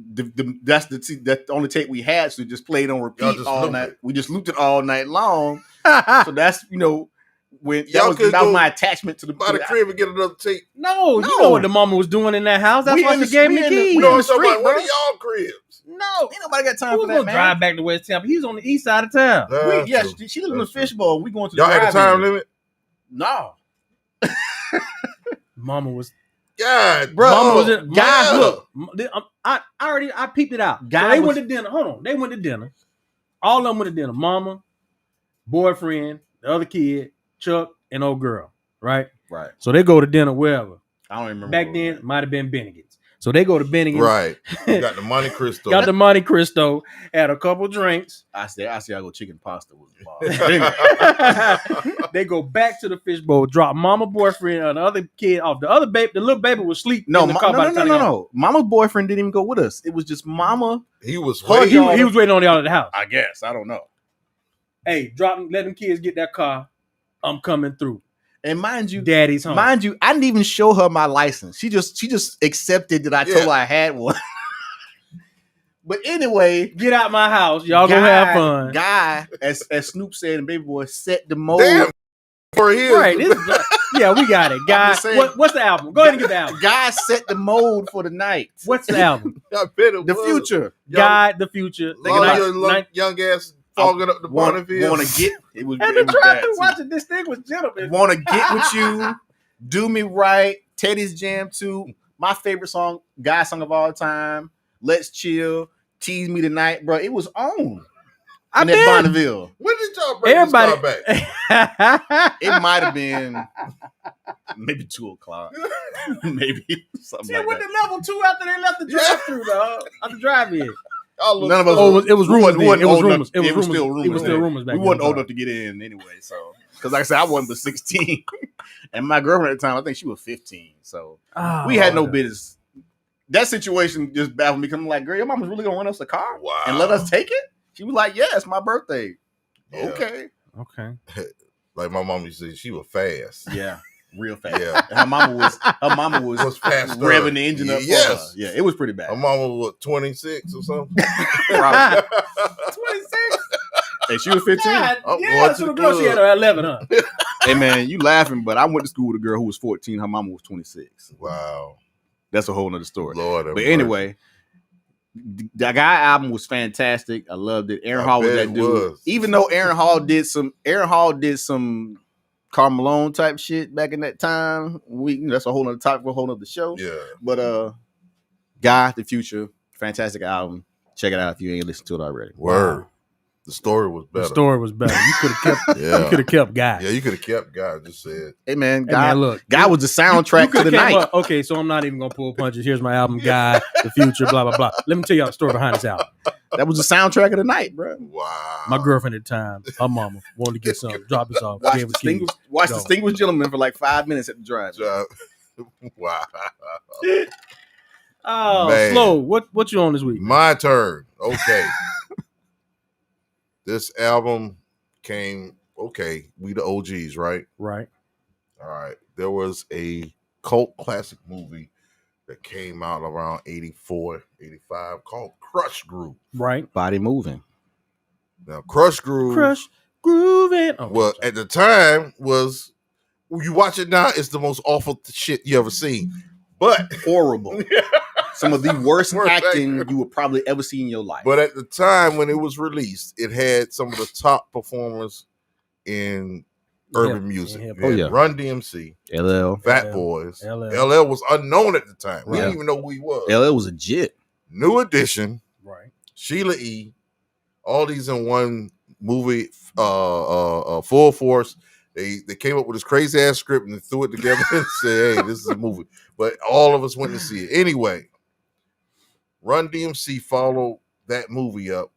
that's the only tape we had, so we just played on Y'all repeat just all looped night. it. We just looped it all night long. So that's when Y'all that could was go my attachment to the By the crib and get another tape. No, No. you know what the mama was doing in that house. That's We why in she the- gave we me the in the- keys. we No, on I'm the talking street, about one bro. of y'all cribs. No, ain't nobody got time Who's for gonna that, man. drive back to West Tampa? He's on the east side of town. That's Yeah, true. she lives in the That's true. fishbowl. We going to the Y'all had a drive-in. time limit? No, Mama was. God, Bro, Mama was oh, in. guys, Mama, look. I peeped it out. So Guy they was- went to dinner. Hold on, they went to dinner. All of them went to dinner. Mama, boyfriend, the other kid, Chuck, and old girl. Right. right. So they go to dinner wherever. I don't even remember. Back where we then, went. might have been Bennigan's. So they go to Bennigan's. right. You got the Monte Cristo. Got the Monte Cristo, had a couple drinks. I see. I go chicken pasta with the bar. They go back to the fishbowl, drop mama, boyfriend, and the other kid off. The little baby was asleep No, in the car by the time they got home. no. Mama's boyfriend didn't even go with us. It was just Mama. He was Her waiting. He daughter- was waiting on y'all at the house. I guess I don't know. Hey, let them kids get that car. I'm coming through. And mind you, Daddy's home. I didn't even show her my license. She just accepted that I told Yeah. her I had one. But anyway, Get out my house. Y'all go have fun. Guy, as Snoop said and Baby Boy, set the mold. Damn. For his. Right. Yeah, we got it. Guy, just saying- what's the album? Go ahead and get the album. Guy set the mold for the night. What's the album? I bet it The was. future. God, the future. All Night- your night- young ass fogging up the Want Bonneville. to get it was, and it the was drive that, through too. watching Distinguished Gentlemen. Want to get with you, do me right, Teddy's Jam 2, my favorite song, Guy song of all time, Let's Chill, Tease Me Tonight, bro. It was on. I in that bet. Bonneville. When did y'all bring Everybody. this car back? It might have been maybe 2:00, maybe something She like went that. to level 2 after they left the drive-through, dog. At the drive-in. Y'all look None of us. Oh, it was we rumors. wasn't- we then. wasn't It was old rumors. enough- It was rumors. still It was rumors. still rumors back We then. wasn't old enough to get in anyway, so because like I said, I wasn't but 16, and my girlfriend at the time, I think she was 15, so Oh, we had no business. That situation just baffled me because I'm like, girl, your mama's really gonna rent us a car Wow. and let us take it? She was like, yeah, it's my birthday. Yeah. Okay, Okay. Like my mom used to say, she was fast. yeah, real fast. Yeah. And her mama was Was faster. revving the engine up. for Yes. her. Yeah, it was pretty bad. My mama was 26 or something. Probably. 26? And she was 15. God, I'm yeah, going to so the the girl she club. had her at 11, huh? Hey man, you laughing, but I went to school with a girl who was 14. Her mama was 26. Wow. That's a whole nother story. Lord have But mercy. anyway, the Guy album was fantastic. I loved it. Aaron I Hall was bet that it dude. was. Even though Aaron Hall did some Karl Malone type shit back in that time. That's a whole nother topic for a whole nother show. Yeah. But Guy the Future, fantastic album. Check it out if you ain't listened to it already. Word. The story was The better. story was better. You could have kept. Yeah. You could have kept Guy. Yeah, you could have kept Guy. Just said, Hey man, Hey, Guy, man, look, Guy was the soundtrack to coulda the came night. up, okay, so I'm not even gonna pull punches. Here's my album, Guy, the future, blah blah blah. Let me tell y'all the story behind this album. That was the soundtrack of the night, bro. wow. My girlfriend at the time, her mama, wanted to get something, drop us off, Watch gave us keys. Go. Distinguished Gentleman for like 5 minutes at the drive. Wow. Oh, Man. Slow. What you on this week? My turn. Okay. This album came, okay, we the OGs, right? Right. All right. There was a cult classic movie that came out around 84, 85 called Crush Groove. Right. Body moving. Now, Crush Groove, Crush grooving. Oh, well, at the time was, you watch it now, it's the most awful shit you ever seen. But Horrible. Some of the worst Worst acting acting. you would probably ever see in your life. But at the time when it was released, it had some of the top performers in urban music. hip-hop. You had yeah. Run DMC, LL. Fat LL, Boys. LL. LL was unknown at the time. We Right. didn't even know who he was. LL was a jit. New Edition, Right. Sheila E., all these in one movie, Full Force. They came up with this crazy ass script and threw it together and said, hey, this is a movie. But all of us went to see it. Anyway, Run DMC followed that movie up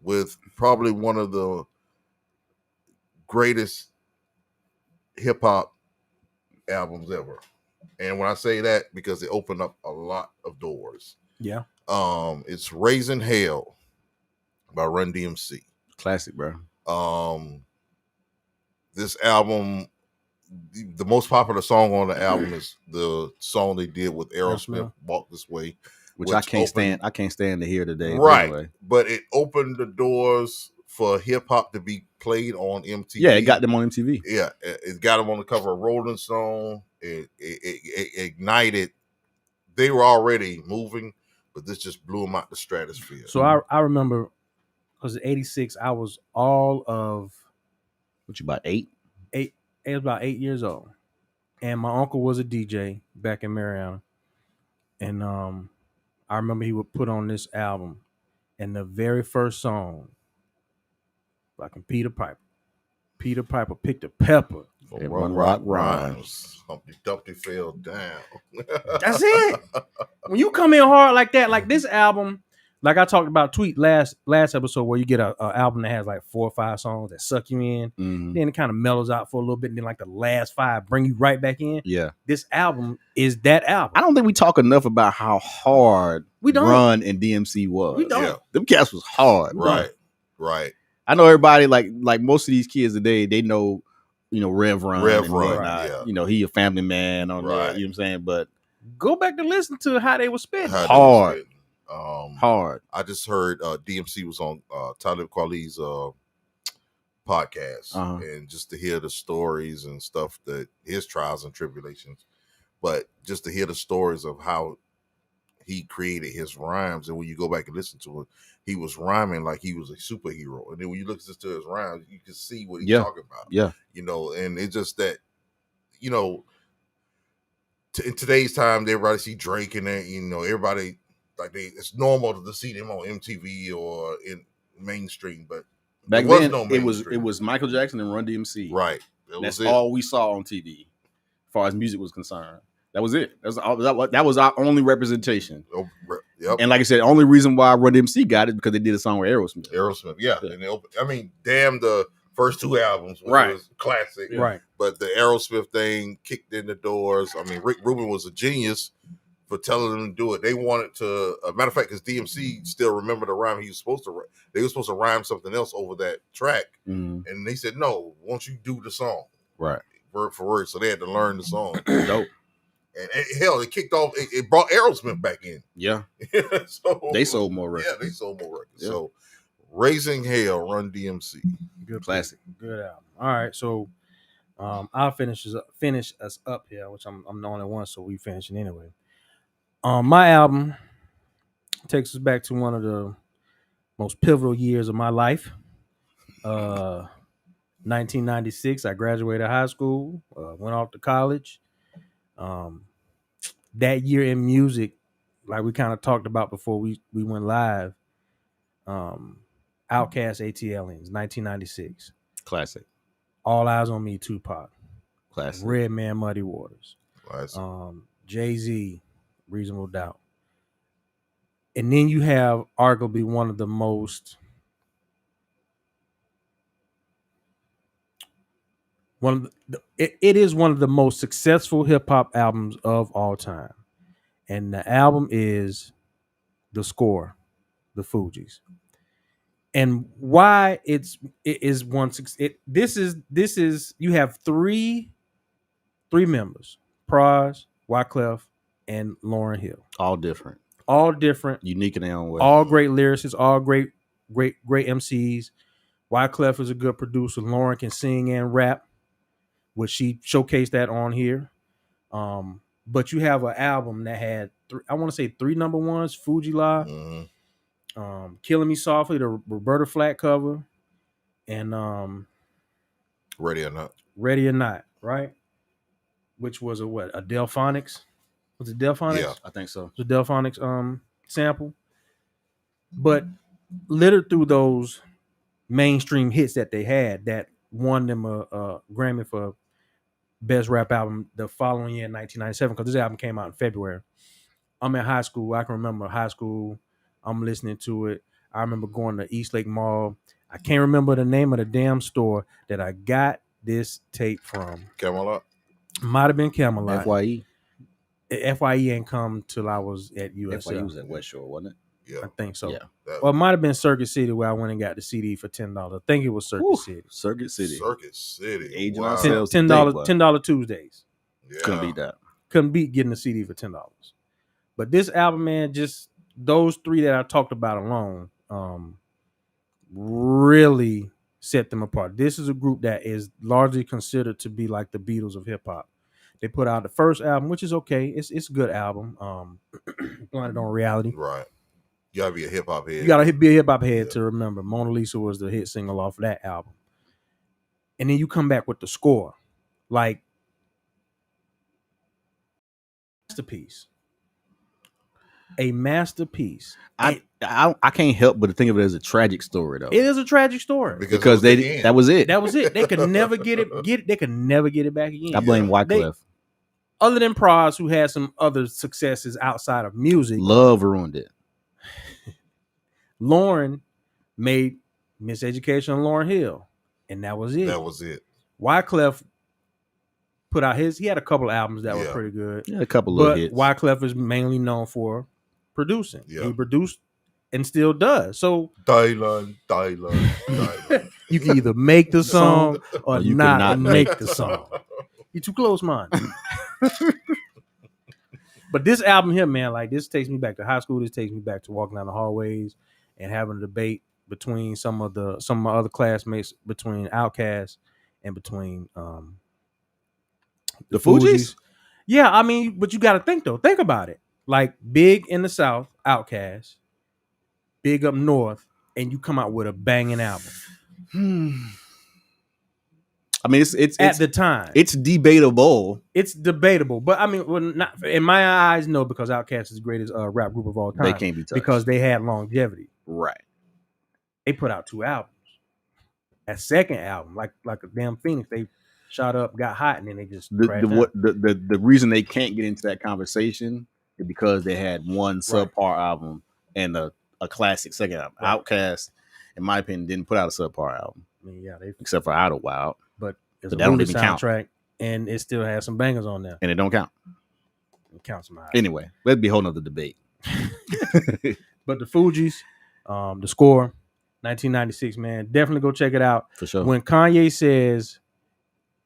with probably one of the greatest hip hop albums ever. And when I say that, because it opened up a lot of doors. Yeah. It's Raising Hell by Run DMC. Classic, bro. This album, the most popular song on the album is the song they did with Aerosmith, Walk This Way. Which I can't stand. I can't stand to hear today. but Right. Anyway. But it opened the doors for hip hop to be played on MTV. Yeah, it got them on MTV. Yeah, it got them on the cover of Rolling Stone. It ignited. They were already moving, but this just blew them out the stratosphere. So I remember, because in '86 I was all of What you about 8? I was about 8 years old, and my uncle was a DJ back in Mariana, and I remember he would put on this album, and the very first song, fucking Peter Piper picked a pepper. For Run Rock Rhymes. Humpty Dumpty fell down. That's it. When you come in hard like that, like this album, like I talked about Tweet last episode, where you get a album that has like 4 or 5 songs that suck you in, Mhm. then it kind of mellows out for a little bit, and then like the last 5 bring you right back in. Yeah. This album is that album. I don't think we talk enough about how hard We don't. Run and DMC was. We don't. Yeah. Them cats was hard. Right. I know everybody like most of these kids today, they know, Rev Run. Rev and Run, whatnot. yeah. He a family man on Right. there. You know what I'm saying? But Go back to listen to how they were spitting. How they Hard. was spitting. hard. I just heard DMC was on Talib Kweli's podcast, Uh-huh. and just to hear the stories and stuff, that his trials and tribulations, but just to hear the stories of how he created his rhymes, and when you go back and listen to it, he was rhyming like he was a superhero, and then when you listen to his rhymes, you can see what he's Yeah. talking about. Yeah. And it's just that, in today's time, everybody see Drake and that, everybody like it's normal to see them on MTV or in mainstream, but Back there was then, no it was mainstream. Michael Jackson and Run DMC. right. That That's was it. all we saw on TV, as far as music was concerned. That was it. That was our only representation. Oh, yep. And like I said, the only reason why Run DMC got it because they did a song with Aerosmith. Aerosmith, yeah. Yeah. And damn, the first 2 albums Right. was classic, Right. but the Aerosmith thing kicked in the doors. I mean, Rick Rubin was a genius for telling them to do it. They wanted to, matter of fact, because DMC still remembered the rhyme he was supposed to. They were supposed to rhyme something else over that track, Mhm. and they said, "No, won't you do the song Right. word for word?" So they had to learn the song. Dope. And hell, it kicked off. It brought Aerosmith back in. Yeah. So They sold more records. Yeah, they sold more records. Yeah. So, Raising Hell, Run DMC. Good Classic. Good album. All right, so I'll finish us up here, which I'm the only one, so we finishing anyway. My album takes us back to one of the most pivotal years of my life. 1996, I graduated high school, went off to college. That year in music, like we kind of talked about before we went live, Outkast, ATLiens, 1996. Classic. All Eyes on Me, Tupac. Classic. Redman, Muddy Waters. Classic. Jay-Z, Reasonable Doubt. And then you have arguably one of the most it is one of the most successful hip hop albums of all time. And the album is The Score, The Fugees. And why it is one this is you have three members, Pras, Wyclef, and Lauryn Hill. All different. All different. Unique in their own way. All great lyricists, all great MCs. Wyclef is a good producer. Lauryn can sing and rap, which she showcased that on here. But you have an album that had I want to say 3 number ones: Fuji La, Killing Me Softly, the Roberta Flack cover, and Ready or Not, right? Which was a Delphonics? Was it Delphonics? Yeah, I think so. The Delphonics sample. But littered through those mainstream hits that they had that won them a Grammy for Best Rap Album the following year in 1997, because this album came out in February. I'm in high school. I can remember high school. I'm listening to it. I remember going to Eastlake Mall. I can't remember the name of the damn store that I got this tape from. Camelot. Might have been Camelot. FYE. FYE ain't come till I was at USL. FYE was at West Shore, wasn't it? Yeah, I think so. Yeah. Or it might have been Circuit City where I went and got the CD for $10. I think it was Circuit City. Circuit City. Circuit City. Agent Wow. ourselves. $10 Tuesdays. Yeah. Couldn't beat that. Couldn't beat getting the CD for $10. But this album, man, just those three that I talked about alone, really set them apart. This is a group that is largely considered to be like the Beatles of hip hop. They put out the first album, which is okay. It's a good album. Blinded on Reality. Right. You gotta be a hip hop head. You gotta be a hip hop head to remember. Mona Lisa was the hit single off of that album. And then you come back with The Score. Like, masterpiece. A masterpiece. I can't help but to think of it as a tragic story though. It is a tragic story. Because that was it. That was it. They could never get it. They could never get it back again. I blame Wyclef. Other than Pras, who had some other successes outside of music, Love ruined it. Lauryn made Miseducation on Lauryn Hill, and that was it. That was it. Wyclef put out he had a couple albums that were pretty good. Yeah, a couple of hits. Wyclef is mainly known for producing. Yeah. He produced and still does. So Dylan. you can either make the song or you not cannot make the song. You're too close, man. But this album here, man, like this takes me back to high school. This takes me back to walking down the hallways and having a debate between some of my other classmates, between Outkast and between the Fugees. Yeah, I mean, but you got to think about it. Like big in the South, Outkast, big up north, and you come out with a banging album. I mean, it's at the time. It's debatable. It's debatable, but I mean, well, not in my eyes, no, because Outkast is the greatest rap group of all time. They can't be touched because they had longevity. Right. They put out 2 albums. That second album, like a damn phoenix, they shot up, got hot, and then they just the reason they can't get into that conversation is because they had one subpar album and a classic second album. Right. Outkast, in my opinion, didn't put out a subpar album. I mean, yeah, except for Idlewild. But it's a movie soundtrack, and it still has some bangers on there. And it don't count. It counts somehow. Anyway, that'd be a whole nother debate. But the Fugees, The Score, 1996, man, definitely go check it out. For sure. When Kanye says,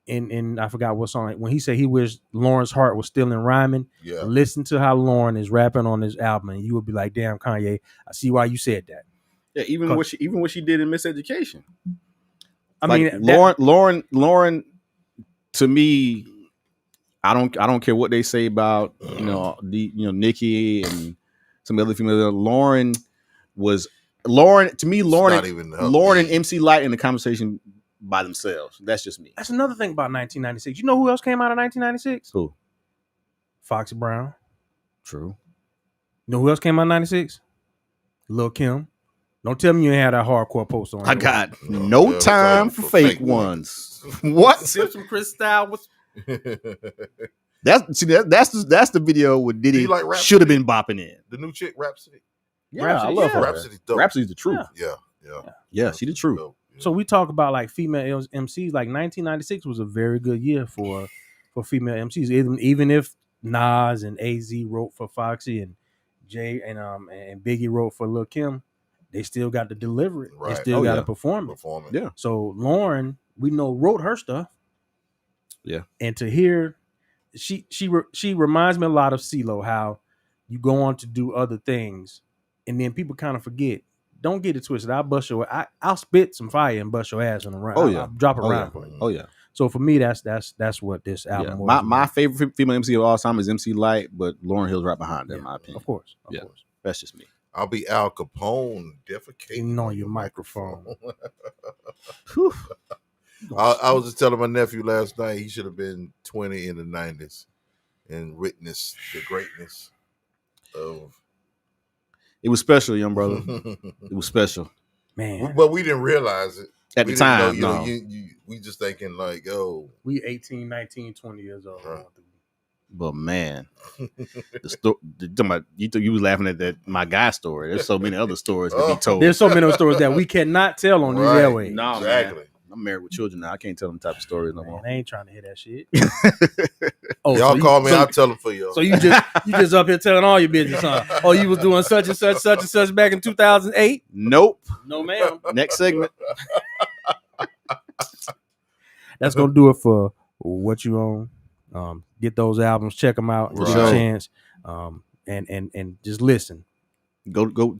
in I forgot what song, when he said he wished Lauryn's heart was still in rhyming, listen to how Lauryn is rapping on this album, and you would be like, damn, Kanye, I see why you said that. Yeah, even what she did in Miseducation. I like mean, Lauryn, to me, I don't care what they say about Nicki and some other females. Lauryn and MC Lyte in the conversation by themselves. That's just me. That's another thing about 1996. You know who else came out in 1996? Who? Foxy Brown. True. You know who else came out in 96? Lil' Kim. Don't tell me you ain't had that hardcore poster on. I your got wall. no yeah, time for fake ones. What? Sip some Cristal was That's the video where Diddy you like Rhapsody? should have been bopping in. The new chick, Rhapsody. Yeah, Rhapsody, I love yeah. her. Rhapsody's dope. Rhapsody's the truth. Yeah. She the truth. Dope. Yeah. So we talk about like female MCs. Like 1996 was a very good year for female MCs. Even if Nas and AZ wrote for Foxy and Jay and Biggie wrote for Lil Kim, they still got to deliver it. They Right. still got to perform it. Yeah. So Lauren, we know, wrote her stuff. Yeah. And to hear, she reminds me a lot of CeeLo, how you go on to do other things, and then people kind of forget. Don't get it twisted. I'll spit some fire and bust your ass on the run. Oh, yeah. I'll drop a Oh, rhyme yeah. for you. Oh yeah. So for me, that's what this Yeah. album was. My favorite female MC of all time is MC Light, but Lauryn Hill's right behind her, in my opinion. Of course. Yeah. That's just me. I'll be Al Capone defecating on your microphone. I was just telling my nephew last night he should have been 20 in the 90s and witnessed the greatness of. It was special, young brother. It was special. Man, But we didn't realize it. At We the didn't time, know, no. we just thinking like, oh, we 18, 19, 20 years old. Right. But man, you was laughing at that my guy story. There's so many other stories to be told. There's so many other stories that we cannot tell on these Right. airways. No, exactly. man. I'm married with children now. I can't tell them type of stories no more. Man, I ain't trying to hear that shit. Y'all call me, I'll tell them for y'all. So you just up here telling all your business, huh? Oh, you was doing such and such back in 2008? Nope. No, ma'am. Next segment. That's gonna do it for What You Own. Get those albums, check them out, get a Right. chance, and just listen. Go to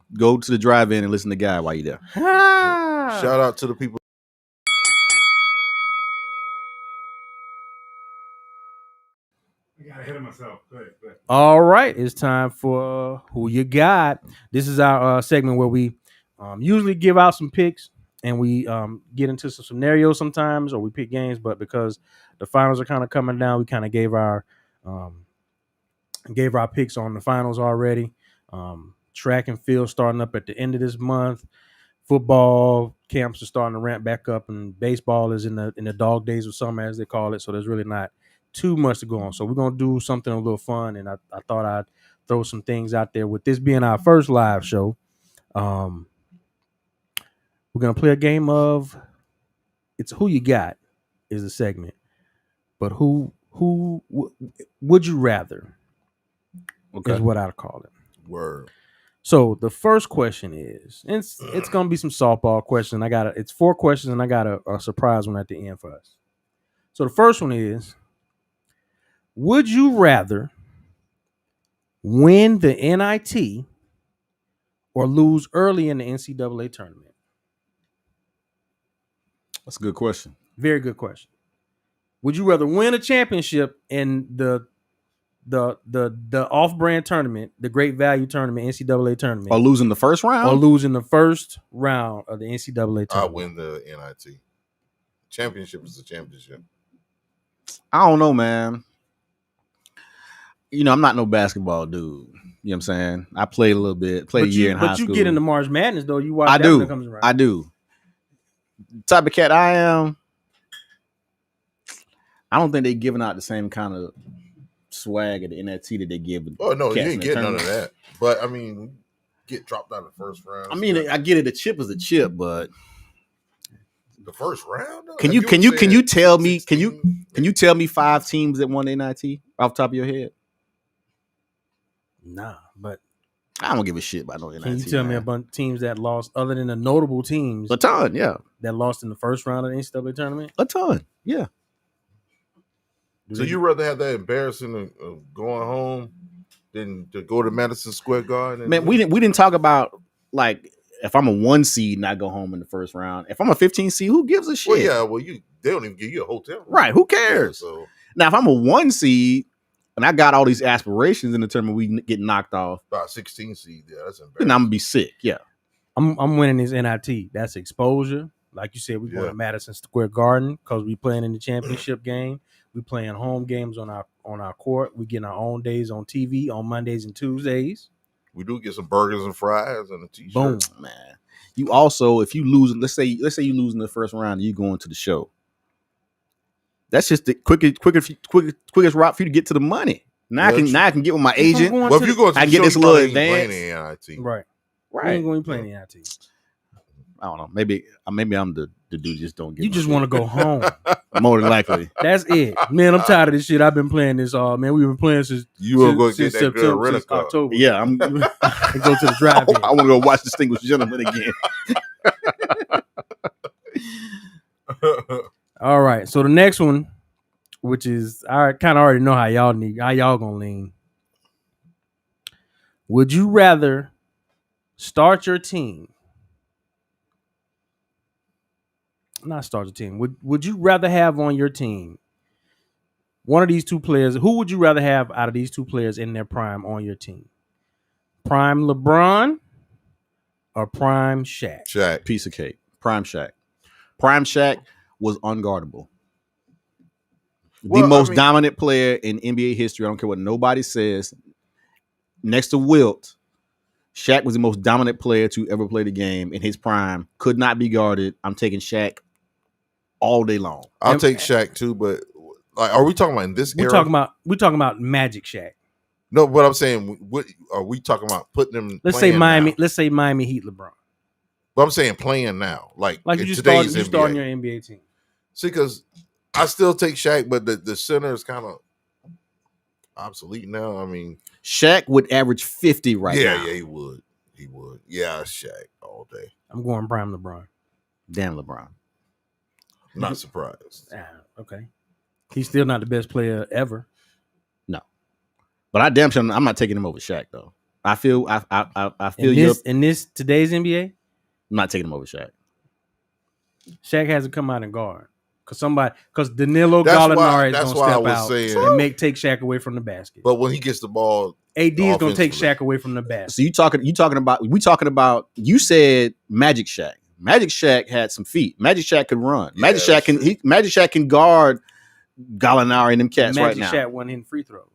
the drive-in and listen to Guy while you're there. Shout out to the people. I got ahead of myself. Go ahead. All right, it's time for Who You Got. This is our segment where we usually give out some picks and we get into some scenarios sometimes, or we pick games. But because the finals are kind of coming down, we kind of gave our picks on the finals already. Track and field starting up at the end of this month. Football camps are starting to ramp back up, and baseball is in the dog days of summer, as they call it. So there's really not too much to go on. So we're gonna do something a little fun, and I thought I'd throw some things out there. With this being our first live show, we're gonna play a game of it's Who You Got is a segment, but who would you rather is what I'd call it. Word. So the first question is, it's gonna be some softball question. It's 4 questions, and I got a surprise one at the end for us. So the first one is, would you rather win the NIT or lose early in the NCAA tournament? That's a good question. Very good question. Would you rather win a championship in the off-brand tournament, the Great Value tournament, NCAA tournament, Or losing the first round? or losing the first round of the NCAA tournament? I win the NIT. Championship is a championship. I don't know, man. I'm not no basketball dude. You know what I'm saying? I played a little bit, played a year in high school. But you get into March Madness, though. You watch I that when do. it comes around. I do. The type of cat I am, I don't think they're giving out the same kind of swag at the NIT that they give. Oh no, you cats in ain't the getting none of tournament. that. But I mean, get dropped out of the first round. I mean, I get it. A chip is a chip, but the first round. Though? can Like, you were tell me? saying Can you tell me 5 teams that won the NIT off the top of your head? Nah, but I don't give a shit about no NIT. can you tell me man. a bunch of teams that lost, other than the notable teams A ton, yeah, that lost in the first round of the NCAA tournament? a ton, yeah. So you rather have that embarrassing of going home than to go to Madison Square Garden? And Man, we didn't talk about like if I'm a 1 seed and I go home in the first round. If I'm a 15 seed, who gives a shit? Well, yeah. Well, they don't even give you a hotel room. Right? Who cares? Yeah, so Now, if I'm a 1 seed and I got all these aspirations in the tournament, we get knocked off, about 16 seed. Yeah, that's then embarrassing. I'm gonna be sick. Yeah, I'm winning this NIT. That's exposure. Like you said, we going Yeah. to Madison Square Garden because we playing in the championship game. We playing home games on our court. We getting our own days on TV on Mondays and Tuesdays. We do get some burgers and fries and a t-shirt. Boom. man. You also, if you lose, let's say you lose in the first round, and you go into the show. That's just the quickest route for you to get to the money. Now I can get with my agent. Well, if you go to I the get show, this you little probably ain't advance. playing the NIT. Right. Right. You ain't going to be playing the IT. I don't know. Maybe I'm the dude just don't get. You just want to go home. More than likely. That's it, man. I'm tired of this shit. I've been playing this all, man. We've been playing since You will go get since that September, girl rent a since car. October. Yeah, I'm. And go to the drive-in. I want to go watch Distinguished Gentleman again. All right. So the next one, which is I kind of already know how y'all gonna lean. Would you rather start your team? Not start your team. Would you rather have on your team one of these two players? Who would you rather have out of these two players in their prime on your team? Prime LeBron or prime Shaq? Shaq. Piece of cake. Prime Shaq. Prime Shaq was unguardable. Well, the most I mean- dominant player in NBA history. I don't care what nobody says. Next to Wilt, Shaq was the most dominant player to ever play the game in his prime. Could not be guarded. I'm taking Shaq all day long. I'll take Shaq too, but like, are we talking about in this We're era? talking about Magic Shaq. No, what I'm saying, what are we talking about? Putting them. Let's say playing Miami. now? Let's say Miami Heat LeBron. But I'm saying playing now, like Like in you today's starting NBA. your NBA team. See, because I still take Shaq, but the center is kind of obsolete now. I mean, Shaq would average 50 right yeah, now. yeah, he would. He would. Yeah, Shaq all day. I'm going prime LeBron. Damn LeBron. Not surprised. Okay. He's still not the best player ever. But I damn sure I'm not taking him over Shaq though. I feel In this today's NBA, I'm not taking him over Shaq. Shaq hasn't come out and guard. Because Danilo That's why- Gallinari is that's going to why I step was out saying- and take Shaq away from the basket. But when he gets the ball, AD is going to take offensively. Shaq away from the basket. So you talking about you said Magic Shaq. Magic Shaq had some feet. Magic Shaq could run. Yeah, Magic that's Shaq can guard Gallinari and them cats right Magic now. Shaq wasn't hitting free throws.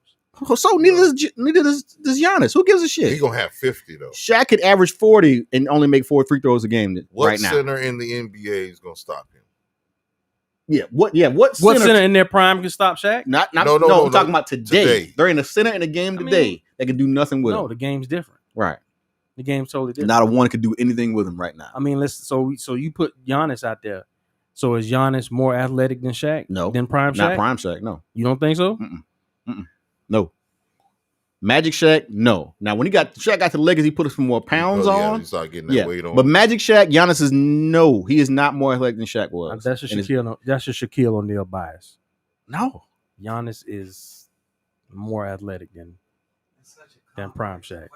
So neither does Giannis. Who gives a shit? he gonna have 50 though. Shaq could average 40 and only make 4 free throws a game What right now. center in the NBA is gonna stop him? What What center? center in their prime can stop Shaq? No, No, I'm talking about today. today. They're in the center in the game I mean, today. They can do nothing with No, him. the game's different. Right. The game's totally different. Not a one could do anything with him right now. I mean, so you put Giannis out there. So is Giannis more athletic than Shaq? No. Than prime Shaq? Not prime Shaq, no. You don't think so? No. Magic Shaq, no. Now when Shaq got to the Lakers, he put some more pounds Because, yeah, on. he started getting that weight on. But Magic Shaq, Giannis is no. He is not more athletic than Shaq was. That's your And it's- Shaquille O'Neal bias. No. Giannis is more athletic than prime Shaq.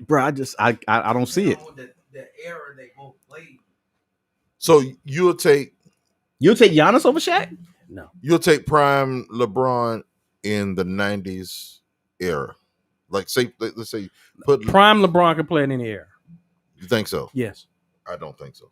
Bro, I don't see it. The era they both played. so you'll take You'll take Giannis over Shaq? No. prime LeBron in the 90s era. Like let's say put Prime LeBron can play in any era. you think so? Yes. I don't think so.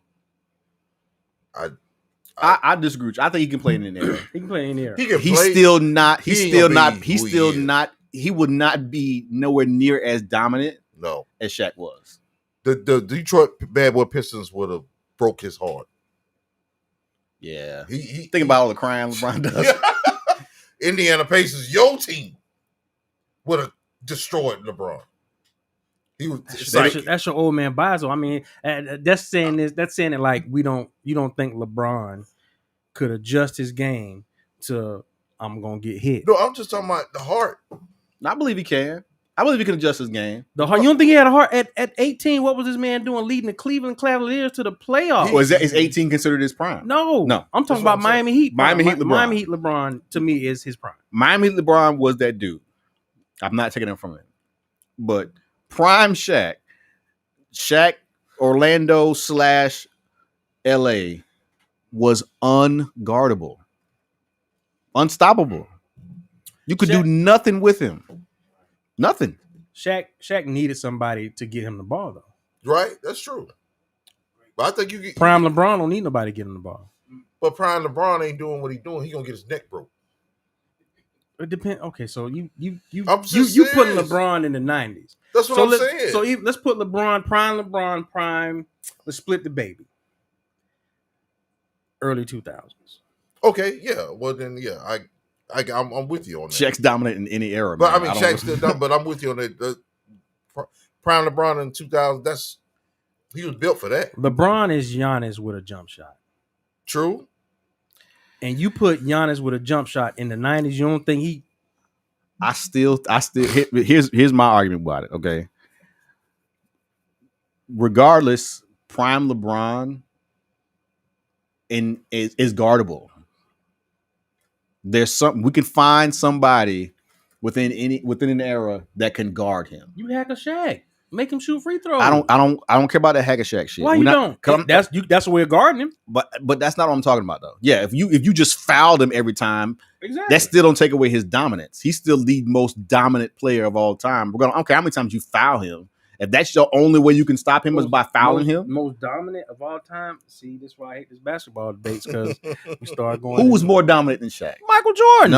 I disagree with you. I think he can play in the era. He can play in any era. He can He's play. still not. he He's ain't still gonna not. be He's who he still is. not. He would not be nowhere near as dominant No. as Shaq was. The Detroit Bad Boy Pistons would have broke his heart. Yeah. He Think about all the crying LeBron does. Indiana Pacers, your team would have destroyed LeBron. He was. It's like, That's your old man bias. So I mean, that's saying this. That's saying it like you don't think LeBron could adjust his game to I'm gonna get hit. no, I'm just talking about the heart. I believe he can. I believe he can adjust his game. The heart. You don't think he had a heart at 18? What was this man doing leading the Cleveland Cavaliers to the playoffs? Or is 18 considered his prime? No, No. I'm talking That's what about I'm saying. Miami Heat. Miami Heat LeBron. Miami Heat LeBron to me is his prime. Miami LeBron was that dude. I'm not taking him from him. But prime Shaq, Orlando / LA was unguardable, unstoppable. You could do Shaq- nothing with him. Nothing. Shaq needed somebody to get him the ball though. Right? That's true. But I think you get Prime LeBron don't need nobody to get him the ball. But Prime LeBron ain't doing what he's doing. He gonna get his neck broke. It depends. Okay, so you I'm just you putting serious. LeBron in the 90s. That's what So I'm saying. So let's put LeBron prime. Let's split the baby. Early 2000s. Okay, yeah. Well, then, yeah, I'm with you on that. Shaq's dominant in any era, But man. I mean, don't Shaq's still done. But I'm with you on that. Prime LeBron in 2000. He was built for that. LeBron is Giannis with a jump shot. True. And you put Giannis with a jump shot in the 90s, you don't think he I still here's my argument about it. Okay, regardless, prime LeBron is guardable. There's something we can find somebody within an era that can guard him. you hack a Shaq. Make him shoot free throws. I don't care about that hack and Shaq shit. Why you don't? That's a way of guarding him. But that's not what I'm talking about though. Yeah, if you just fouled him every time, Exactly. that still don't take away his dominance. He's still the most dominant player of all time. I don't care how many times you foul him. If that's your only way you can stop him is by fouling him. Most dominant of all time. See, this is why I hate this basketball debates because we start going. Who was more dominant than Shaq? Michael Jordan.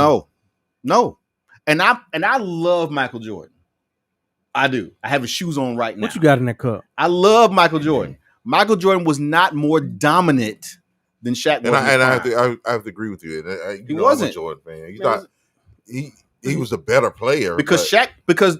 No. And I love Michael Jordan. I do. I have his shoes on right now. What you got in that cup? I love Michael Jordan. Michael Jordan was not more dominant than Shaq was. And I have to agree with you. He wasn't. I'm a Jordan fan. He's not. He was a better player because Shaq because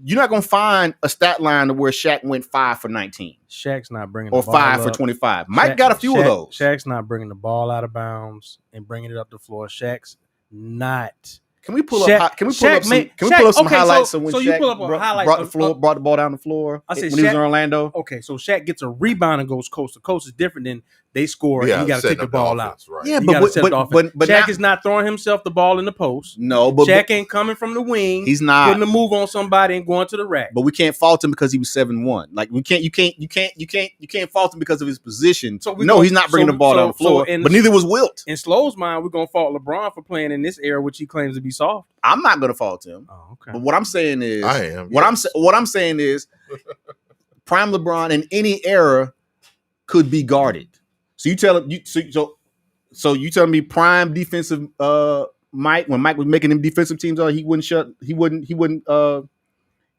you're not gonna find a stat line where Shaq went 5 for 19. Shaq's not bringing or the ball 5 up. for 25. Mike got a few of those. Shaq's not bringing the ball out of bounds and bringing it up the floor. Shaq's not. Can we pull Shaq- up? Can we pull Shaq up some? made- Can we pull up some okay, highlights of when so you Shaq pull up a highlight brought the ball down the floor I said when he was in Shaq- Orlando? Okay, so Shaq gets a rebound and goes coast to coast. Is different than they score Yeah, and you got to setting take the up ball offense, out. right. Yeah, You but gotta set the offense. but Shaq now- is not throwing himself the ball in the post. No, but Shaq ain't coming from the wing. he's not. putting a move on somebody and going to the rack. But we can't fault him because he was 7'1". Like you can't fault him because of his position. So He's not bringing the ball down the floor. But neither was Wilt. In Slow's mind, we're gonna fault LeBron for playing in this era, which he claims to be soft. I'm not gonna fault him. Oh, okay. But what I'm saying is, I am. What I'm saying is, prime LeBron in any era could be guarded. So you tell him so you telling me prime defensive Mike, when Mike was making them defensive teams, he wouldn't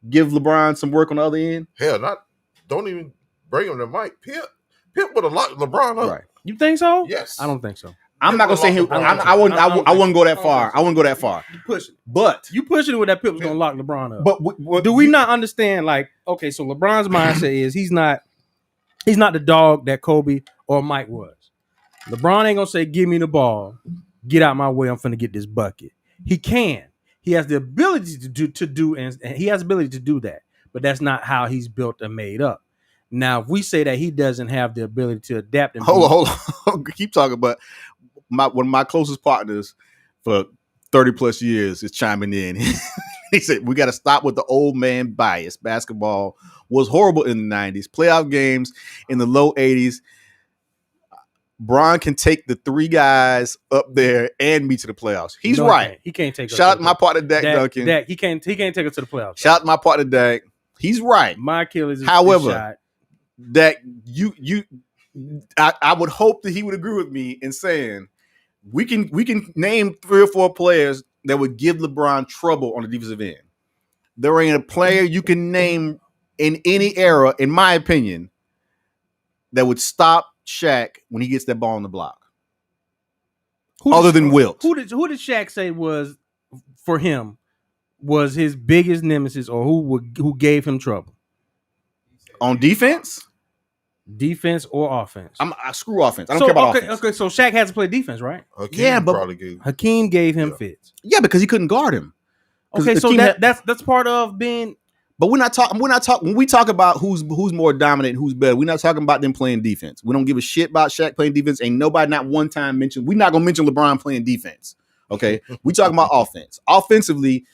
give LeBron some work on the other end. Hell, don't even bring him to Mike. Pip would have locked LeBron up. Right. You think so? Yes. I don't think so. I'm not gonna say him. I wouldn't go that far. I wouldn't go that far. You pushing. But You pushing with that Pip was gonna lock LeBron up. but Do we not understand? Like, okay, so LeBron's mindset is he's not the dog that Kobe or Mike was. LeBron ain't gonna say, "Give me the ball, get out my way. I'm finna get this bucket." He can. He has the ability to do, and he has the ability to do that. But that's not how he's built and made up. Now, if we say that he doesn't have the ability to adapt, and hold on, keep talking. But one of my closest partners for 30 plus years is chiming in. He said, we got to stop with the old man bias. Basketball was horrible in the 90s. Playoff games in the low 80s. Bron can take the 3 guys up there and me to the playoffs. He's No, right. He can't take us. Shout out to to my partner, Dak Duncan. Dak, he can't take us to the playoffs. Shout out to my partner, Dak. He's right. My Achilles is However, shot. That I would hope that he would agree with me in saying we can name 3 or 4 players that would give LeBron trouble on the defensive end. There ain't a player you can name in any era, in my opinion, that would stop Shaq when he gets that ball on the block. Other than Wilt. Who did Shaq say was for him was his biggest nemesis, or who gave him trouble? On defense? Defense or offense? I screw offense. I don't care about offense. Okay, so Shaq has to play defense, right? Yeah, but Hakeem gave him fits. Yeah, because he couldn't guard him. Okay, so that's part of being. But we're not talking. When we talk about who's more dominant, and who's better, we're not talking about them playing defense. We don't give a shit about Shaq playing defense. Ain't nobody not one time mentioned. We're not gonna mention LeBron playing defense. Okay, we talking about offense. Offensively,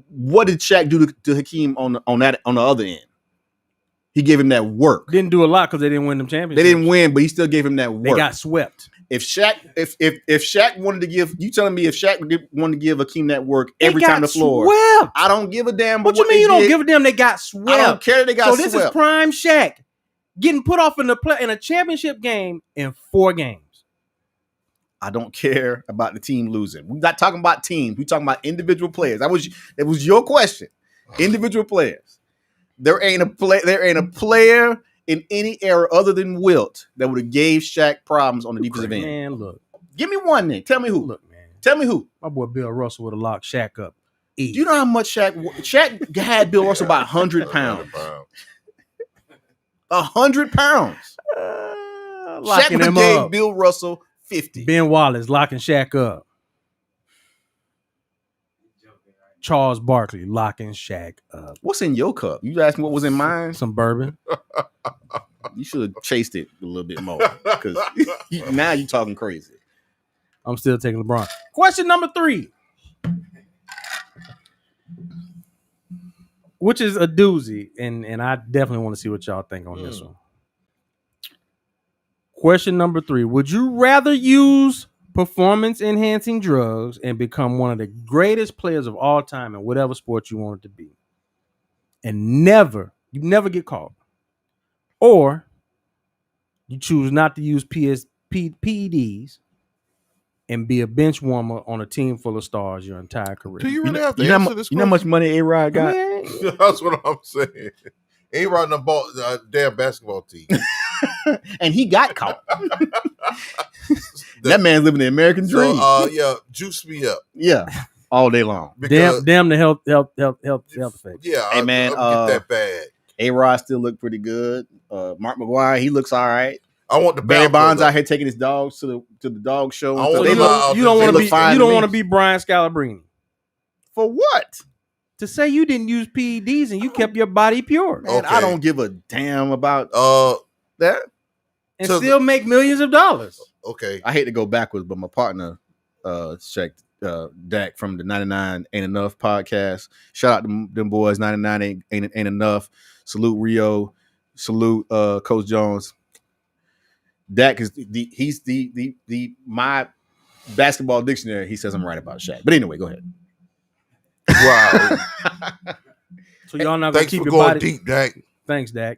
what did Shaq do to Hakeem on the other end? He gave him that work. Didn't do a lot because they didn't win them championships. They didn't win, but he still gave him that work. They got swept. If Shaq wanted to give, you telling me if Shaq wanted to give Hakeem that work every time the floor, swept. I don't give a damn. What you mean you don't give a damn? They got swept. I don't care that they got swept. So this is prime Shaq getting put off in a championship game in 4 games. I don't care about the team losing. We're not talking about teams. We're talking about individual players. It was your question. Individual players. There ain't a player in any era other than Wilt that would have gave Shaq problems on the defensive end. Man, look. Give me one then. Tell me who. Look, man. Tell me who. My boy Bill Russell would have locked Shaq up. Do you know how much Shaq had Bill Russell about 100 pounds? 100 pounds. Shaq Locking him gave up. Bill Russell 50. Ben Wallace locking Shaq up. Charles Barkley locking Shaq up. What's in your cup? You asked me what was in mine? Some bourbon. You should have chased it a little bit more because now you're talking crazy. I'm still taking LeBron. Question number 3, which is a doozy, and I definitely want to see what y'all think on this one. Question number 3: would you rather use performance-enhancing drugs and become one of the greatest players of all time in whatever sport you want it to be, and you never get caught, or you choose not to use PEDs and be a bench warmer on a team full of stars your entire career? Do you really have to You know answer this how much question? money A-Rod got? Man, That's what I'm saying. Ain't riding a ball, damn basketball team. And he got caught. That man's living the American dream. So, yeah, juice me up. Yeah, all day long. Because, damn the health effects. yeah, Hey, man, I'll get that bag. A-Rod still look pretty good. Mark McGuire, he looks all right. I want the Barry belt, Bonds though. out here taking his dogs to the dog show. I and want stuff. So the you don't They want look to be fine you to don't me. want to be Brian Scalabrine. For what? To say you didn't use PEDs and you kept your body pure Man, I Okay. don't give a damn about that. and to still make millions of dollars. Okay. I hate to go backwards, but my partner, checked Dak from the 99 Ain't Enough podcast. Shout out to them boys. 99 ain't enough. Salute Rio. Salute Coach Jones. Dak is he's the my basketball dictionary. He says I'm right about Shaq. But anyway, go ahead. Wow. So y'all not gonna Thanks keep for your going body. deep, Dak. Thanks, Dak.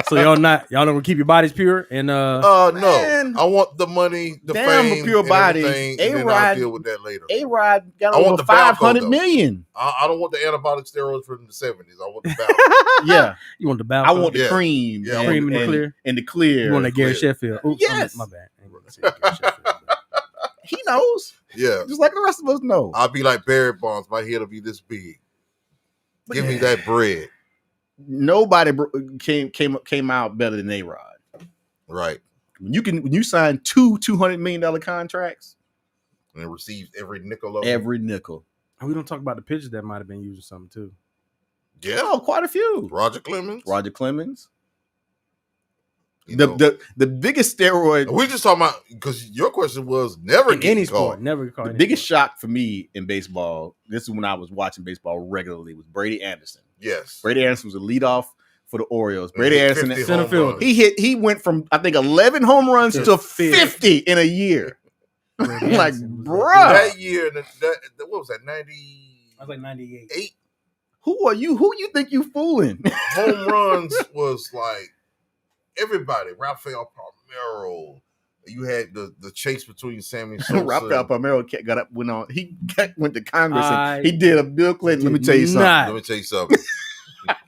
So y'all not gonna keep your bodies pure and No. Man. I want the money, the Damn, fame, a pure and body. everything, and then A-Rod- I'll deal with that later. A-Rod got I want over the Falco, 500 though. million. I don't want the anabolic steroids from the 70s. I want the belt. Yeah, you want the I Balco? want the Yeah. cream. Yeah, I and, want the and- clear. and the clear. You want that Gary Clear. Sheffield? Oops, Yes. my bad. I ain't gonna say Gary Sheffield. He knows, Yeah. just like the rest of us know. I'll be like Barry Bonds. My head will be this big. Give me that bread. Nobody came out better than A-Rod. Right. When you sign two $200 million contracts, And it receives every nickel of it. every nickel. And we don't talk about the pitches that might have been used or something too. Yeah. Oh, quite a few. Roger Clemens. Roger Clemens. You know. The biggest steroid, We just talking about, because your question was never In getting any caught. sport, never caught. the any biggest sport. shock for me in baseball, this is when I was watching baseball regularly, was Brady Anderson. Yes. Brady Anderson was a leadoff for the Orioles. Brady Anderson, 50 Center home field. runs. he went from I think 11 home runs To to 50 in a year. Brady Like, Anderson was bruh. That year, what was that, 98 I was like 98. Who are you? Who you think you fooling? home runs was like everybody. Rafael Palmeiro. You had the chase between Sammy Sosa. Rafael Palmeiro went to Congress I and he did a Bill Clinton. Let me tell you something. not. Let me tell you something.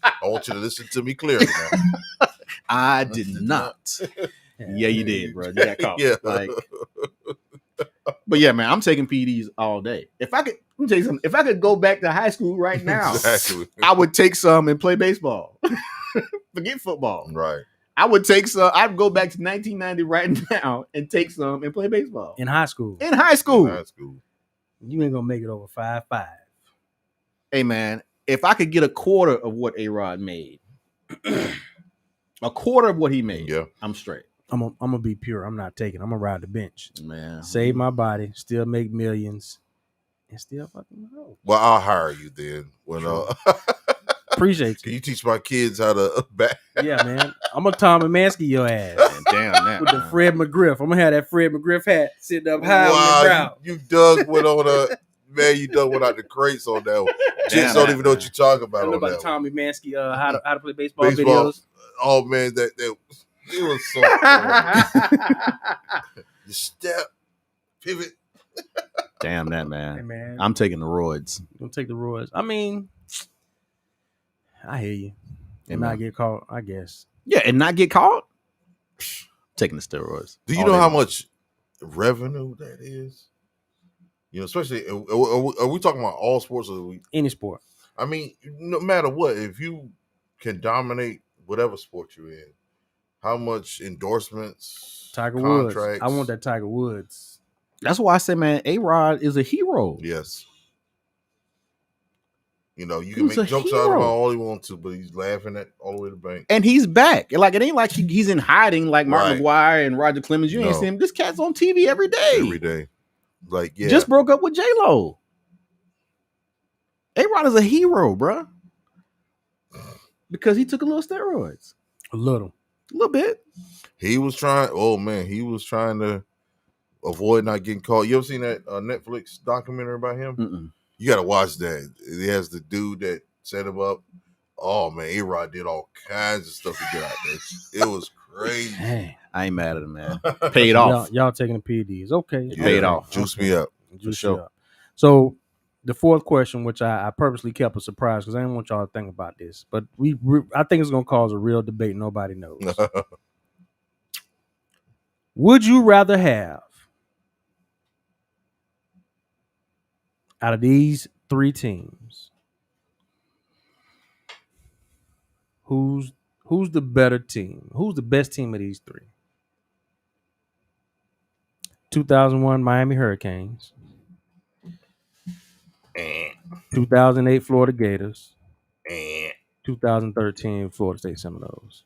I want you to listen to me clearly now. I did not. Yeah, you did, bro. You got caught. Yeah. Like, but yeah, man, I'm taking PDs all day. If I could, let me tell you something. If I could go back to high school right now, Exactly. I would take some and play baseball. Forget football. Right. I would take some. I'd go back to 1990 right now and take some and play baseball In high school, in high school. That's cool. you ain't gonna make it over 5'5". Hey, man, if I could get a quarter of what A-Rod made, a quarter of what he made, Yeah. I'm straight. I'm gonna be pure. I'm not taking. I'm gonna ride the bench, Man, save my body, still make millions, and still fucking go. Well, I'll hire you then. Appreciate Can you. you teach my kids how to back? Yeah, man. I'm gonna Tom and Mansky your ass Man, damn that. with the man. Fred McGriff. I'm gonna have that Fred McGriff hat sitting up high on your Wow, brow. you dug went on a man. You dug without the crates on that one. Damn Kids don't that, even know what man. you're talking I about don't know on about that the one. Tommy Mansky how to play baseball Baseball. videos. Oh man, that It was so funny. You step, pivot. Damn that Hey, man. man, I'm taking the roids. gonna take the Royals. I mean, I hear you. And Amen. not get caught, I guess. Yeah, and not get caught. Taking the steroids. Do you All know day how long. much revenue that is? You know, especially are we talking about all sports? Or Any sport. I mean, no matter what, if you can dominate whatever sport you're in, how much endorsements, Tiger Woods. contracts? I want that Tiger Woods. That's why I say, man, A-Rod is a hero. Yes. You know, you He can was make a jokes out of him hero. all he wants to, but he's laughing at all the way to the bank. And he's back. Like, it ain't like he's in hiding like Martin Right. McGuire and Roger Clemens. You ain't No. see him. This cat's on TV every day. Every day. Like, yeah. Just broke up with J-Lo. A-Rod is a hero, bruh. Because he took a little steroids. A little. A little bit. He was trying to avoid not getting caught. You ever seen that Netflix documentary about him? Mm-mm. You got to watch that. It has the dude that set him up. Oh, man, A-Rod did all kinds of stuff to get out there. It was crazy. Dang. I ain't mad at him, man. Paid off. Y'all taking the PDs. Okay. Yeah. Paid off. Juice me up. Juice sure. you up. So the fourth question, which I purposely kept a surprise because I didn't want y'all to think about this, but I think it's gonna cause a real debate. Nobody knows. Would you rather have out of these three teams, who's the better team? Who's the best team of these three? 2001 Miami Hurricanes, 2008 Florida Gators, 2013 Florida State Seminoles.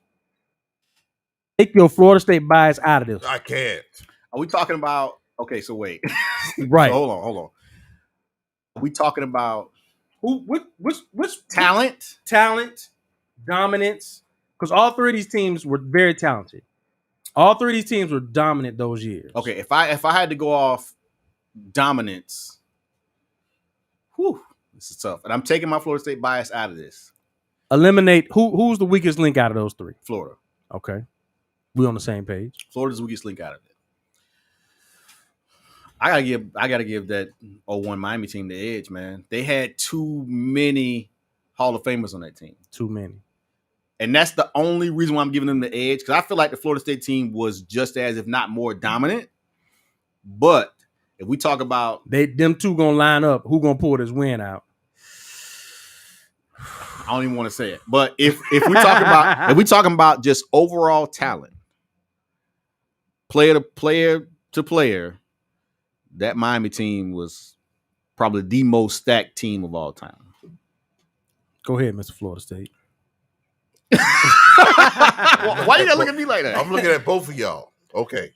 Take your Florida State bias out of this. I can't. Are we talking about... Okay, so wait. Right. So hold on. Are we talking about Which talent? talent, dominance? Because all three of these teams were very talented. All three of these teams were dominant those years. Okay, if I had to go off dominance, this is tough. And I'm taking my Florida State bias out of this. Eliminate who's the weakest link out of those three? Florida. Okay. We on the same page. Florida's the weakest link out of it. I gotta give that 01 Miami team the edge, man. They had too many Hall of Famers on that team. Too many. And that's the only reason why I'm giving them the edge, because I feel like the Florida State team was just as, if not more, dominant. But if we talk about... Them two gonna line up. Who gonna pull this win out? I don't even want to say it. But if we talking about just overall talent, player to player, that Miami team was probably the most stacked team of all time. Go ahead, Mr. Florida State. Why you gotta look at me like that? I'm looking at both of y'all. Okay.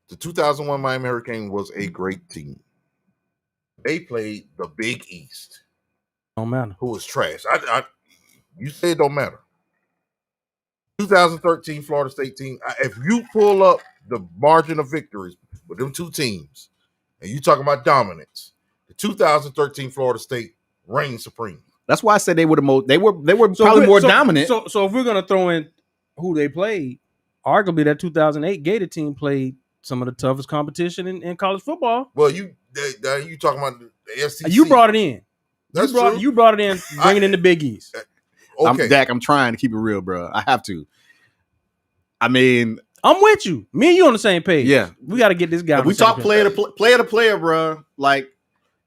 The 2001 Miami Hurricane was a great team. They played the Big East, Don't matter. who was trash. You say it don't matter. 2013 Florida State team. If you pull up the margin of victories with them two teams, and you talking about dominance, the 2013 Florida State reigned supreme. That's why I said they were the most. They were probably more dominant. So if we're gonna throw in who they played, arguably that 2008 Gator team played some of the toughest competition in college football. Well, you talking about the SEC? You brought it in. That's true. You brought it in, bringing in the Big East. Okay. I'm trying to keep it real, bro. I have to. I mean, I'm with you. Me and you on the same page. Yeah. We got to get this guy. if we talk player to player, bro. Like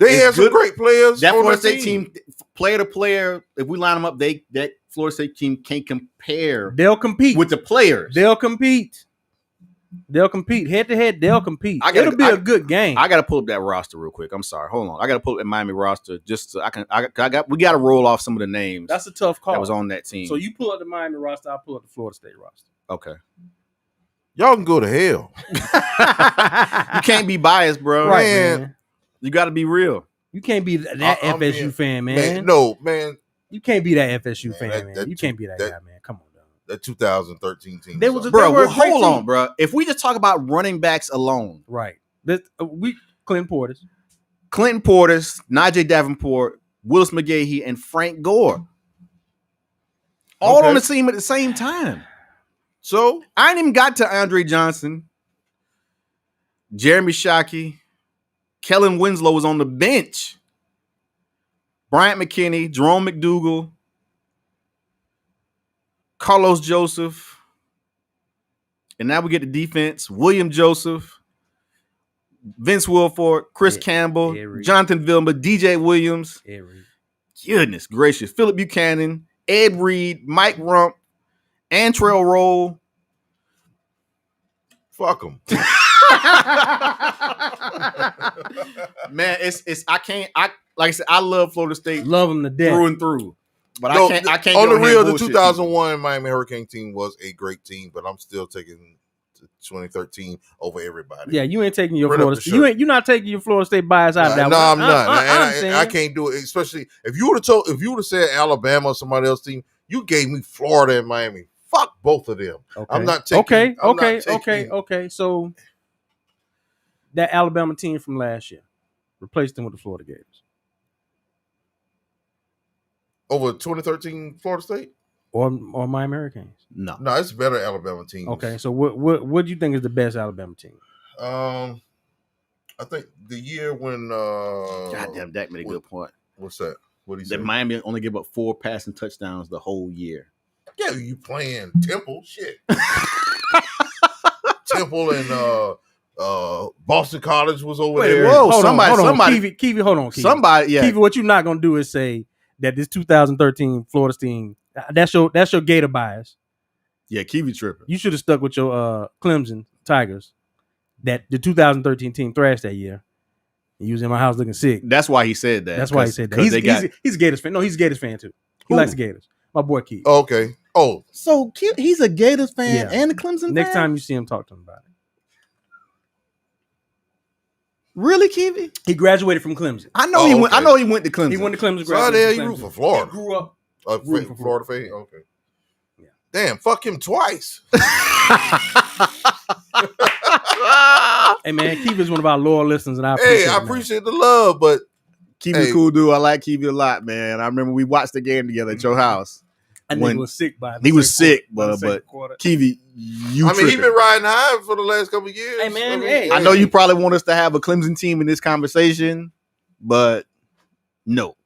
They it's had some good. great players. That on Florida the State team, player to player, if we line them up, that Florida State team can't compare They'll compete with the players. They'll compete head to head. They'll compete. It'll be a good game. I gotta pull up that roster real quick. I'm sorry. Hold on. I gotta pull up that Miami roster just so we gotta roll off some of the names That's a tough call. that was on that team. So you pull up the Miami roster, I'll pull up the Florida State roster. Okay. Y'all can go to hell. You can't be biased, bro. Right, Man. man. You gotta be real. You can't be that I'm FSU being- fan, man. Man. You can't be that FSU Man, fan, man. that You can't be that guy, man. Come on, dog. That 2013 team. They was sucked. Bro, were a great hold team. on, bro. If we just talk about running backs alone, Right. Clinton Portis. Clinton Portis, Najee Davenport, Willis McGahee, and Frank Gore. All Okay. on the team at the same time. So I ain't even got to Andre Johnson, Jeremy Shockey, Kellen Winslow was on the bench. Bryant McKinney, Jerome McDougal, Carlos Joseph. And now we get the defense. William Joseph, Vince Wilfork, Chris Campbell, Eric. Jonathan Vilma, DJ Williams. Eric. Goodness gracious. Philip Buchanan, Ed Reed, Mike Rump, Antrell Roll. fuck them. Man, it's like I said, I love Florida State Love him to death. through and through. But No, I can't on go the here real, the bullshit 2001 Miami Hurricane team was a great team, but I'm still taking the 2013 over everybody. Yeah, you ain't taking your Print up Florida the State. shirt. You're not taking your Florida State bias out of that No, one. I'm not. I I understand. can't do it, especially if you would have said Alabama or somebody else's team. You gave me Florida and Miami. Fuck both of them. Okay. I'm not taking. Okay. So that Alabama team from last year, replaced them with the Florida Gators. Over 2013 Florida State. Or Miami Hurricanes. No. No, it's better Alabama team. Okay, so what do you think is the best Alabama team? I think the year when Goddamn, Dak made a good point. what's that? What did he say? That Miami only gave up 4 passing touchdowns the whole year. Yeah, you playing Temple shit. Temple and Boston College was over Wait, there. whoa. Hold somebody- on. somebody- Kiwi, hold on, Kiwi. Somebody, yeah. Kiwi, what you're not gonna do is say that this 2013 Florida team, that's your Gator bias. Yeah, Kiwi tripping. You should have stuck with your Clemson Tigers. That the 2013 team thrashed that year. He was in my house looking sick. That's why he said that. That's why he said that. 'cause they got He's a Gators fan. No, he's a Gators fan too. He Who? likes the Gators. My boy Keith. Oh, okay. Oh, so he's a Gators fan Yeah. and a Clemson Next fan? time you see him, talk to him about it. Really, Kiwi? He graduated from Clemson. I know Oh, he went. I okay. know he went to Clemson. He went to Clemson. so how the hell graduated you from root for Clemson. Florida? He grew up. A Rooting for Florida fan? Okay. Yeah. Damn, fuck him twice. Hey man, Keith is one of our loyal listeners, and I Hey, appreciate it, I man. appreciate the love, but Kiwi's Hey. a cool dude. I like Kiwi a lot, man. I remember we watched the game together at your house. That when nigga was sick by the he was second sick, quarter- by the but second quarter. Kiwi, you I mean, he tripping. been riding high for the last couple of years. Hey, man, mean, hey. I know you probably want us to have a Clemson team in this conversation, but no.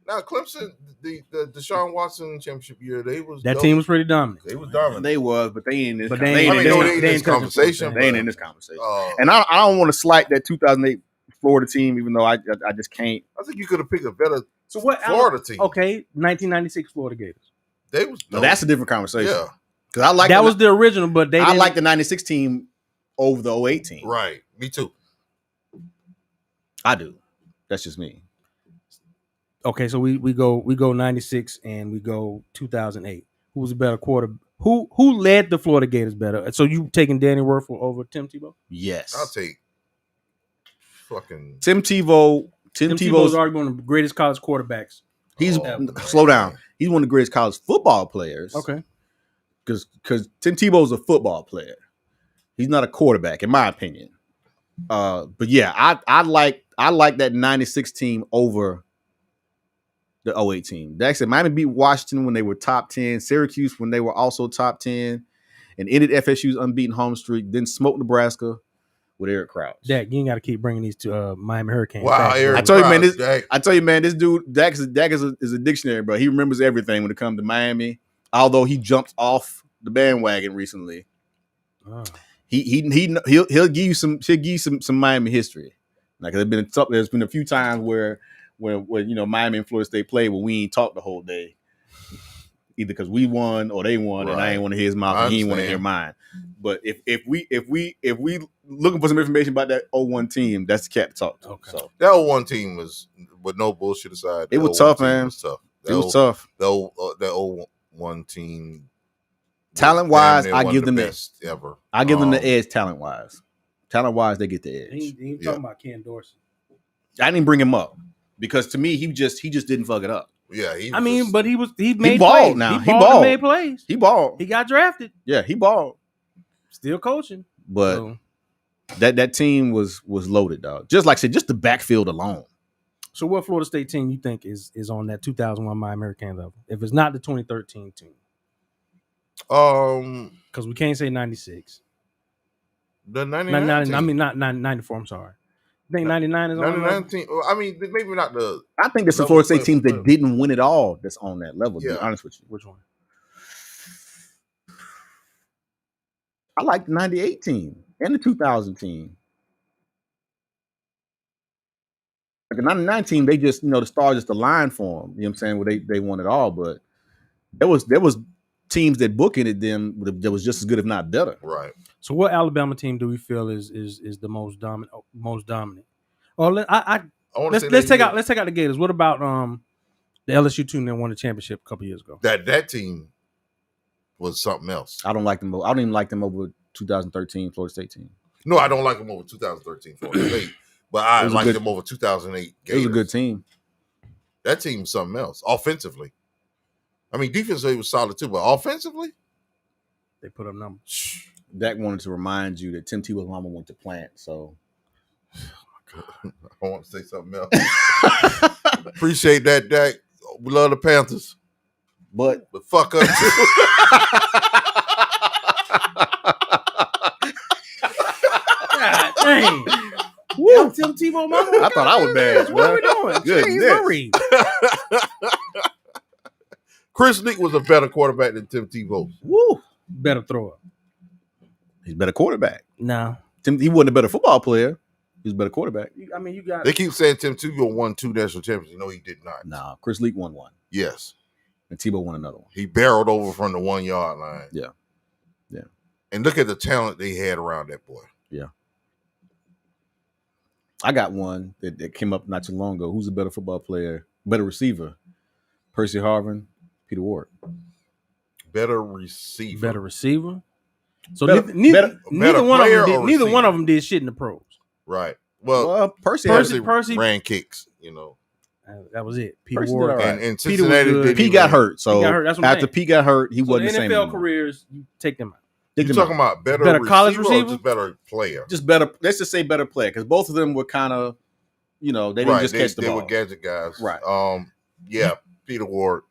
Now Clemson, the Deshaun Watson championship year, they was That dope. team was pretty dominant. They was dominant. They was, but they ain't in this. But con- they they ain't- ain't in I mean, this no, con- they in they this ain't touching conversation. they ain't in this conversation. Uh, And I don't want to slight that 2008 Florida team, even though I just can't. I think you could have picked a better So what? Florida team. Okay, 1996 Florida Gators. They was No, dope. that's a different conversation. yeah, Because I like That was the original, but they. I didn't- like the 96 team over the 08 team. right. Me too. I do. That's just me. Okay, so we go 96 and we go 2008. Who was a better quarter? Who led the Florida Gators better? So you taking Danny Werfel over Tim Tebow? Yes. I'll take fucking. Tim Tebow. Tim Tim Tebow's Tebow's. arguably one of the greatest college quarterbacks. He's Oh, slow down. He's one of the greatest college football players. Okay, Because Tim Tebow's a football player. He's not a quarterback, in my opinion. But yeah, I like that 96 team over the 08 team. Like I said, Miami beat Washington when they were top 10, Syracuse when they were also top 10, and ended FSU's unbeaten home streak, then smoked Nebraska with Eric Crouch. Dak, you ain't got to keep bringing these to Miami Hurricanes. Wow, back. Eric I told you, man, Krause, this- Dak. I tell you, man, this dude, Dak is a dictionary, bro. He remembers everything when it comes to Miami, although he jumped off the bandwagon recently. Oh. He'll give you some Miami history. Like there's been a few times where you know Miami and Florida State played where we ain't talked the whole day, either because we won or they won, and I Right. ain't want to hear his mouth, I and he ain't want to hear understand. mine. But if we looking for some information about that 01 team, that's the cat to talk to. Okay. So That 01 team was, with no bullshit aside. It that was 01 tough, team man. Was tough. it was tough. That 01 team. was Talent-wise, damn near I one give of them the the- best ever. I give them the Um, edge talent wise. Talent wise, they get the edge. He ain't Yeah. talking about Ken Dorsey. I didn't bring him up because to me he just didn't fuck it up. Yeah, he I was mean, just- but he made balled plays. now. He He balled. balled. And made plays. He balled. He got drafted. Yeah, he balled. Still coaching. But So, that team was loaded, dog. Just like I said, just the backfield alone. so what Florida State team you think is on that 2001 Miami Hurricane level? If it's not the 2013 team, Because we can't say 96. The 99 team. I mean, not 94. I'm sorry. I think 99 is on. 99 team. I mean, maybe not the. I think there's some level Florida State teams that player. didn't win it all that's on that level, to Yeah. be honest with you. Which one? I like the 98 team and the 2000 team. Like the 99 team, they just, the stars just aligned for them. You know what I'm saying? Where they won it all, but there was teams that bookended them that was just as good, if not better. Right. So, what Alabama team do we feel is the most dominant? Oh, let's take out the Gators. What about the LSU team that won the championship a couple years ago? That team was something else. I don't like them. I don't even like them over 2013 Florida State team. No, I don't like them over 2013 Florida State, but I like them over 2008 Gators. It was a good team. That team was something else offensively. I mean, defensively was solid too, but offensively, they put up numbers. Dak wanted to remind you that Tim Tebow's mama went to Plant, so I want to say something else. Appreciate that, Dak. We love the Panthers, but fuck up too. God dang. Woo. Tim Tebow, mama. I thought I was bad. What are we doing? Goodness. Chris Nick was a better quarterback than Tim Tebow. Woo. Better thrower. He's a better quarterback. No. He wasn't a better football player. He was a better quarterback. I mean, you got. They keep saying Tim Tebow won 2 national championships. No, he did not. Nah, Chris Leak won one. Yes. And Tebow won another one. He barreled over from the 1 yard line. Yeah. And look at the talent they had around that boy. Yeah. I got one that came up not too long ago. Who's a better football player, better receiver? Percy Harvin, Peter Ward. Better receiver. So Better neither one of them did shit in the pros. Right. Well, Percy ran kicks, That was it. Peter Percy Ward. did all right. And Cincinnati Pete got hurt. So That's what I'm after saying. Pete got hurt, he So wasn't the the same. NFL careers, you take them out. You talking about better college receiver or receiver? just better player? Just better. Let's just say better player, because both of them were kind of, they didn't just catch the ball. They were gadget guys. Right. Yeah, Peter Ward.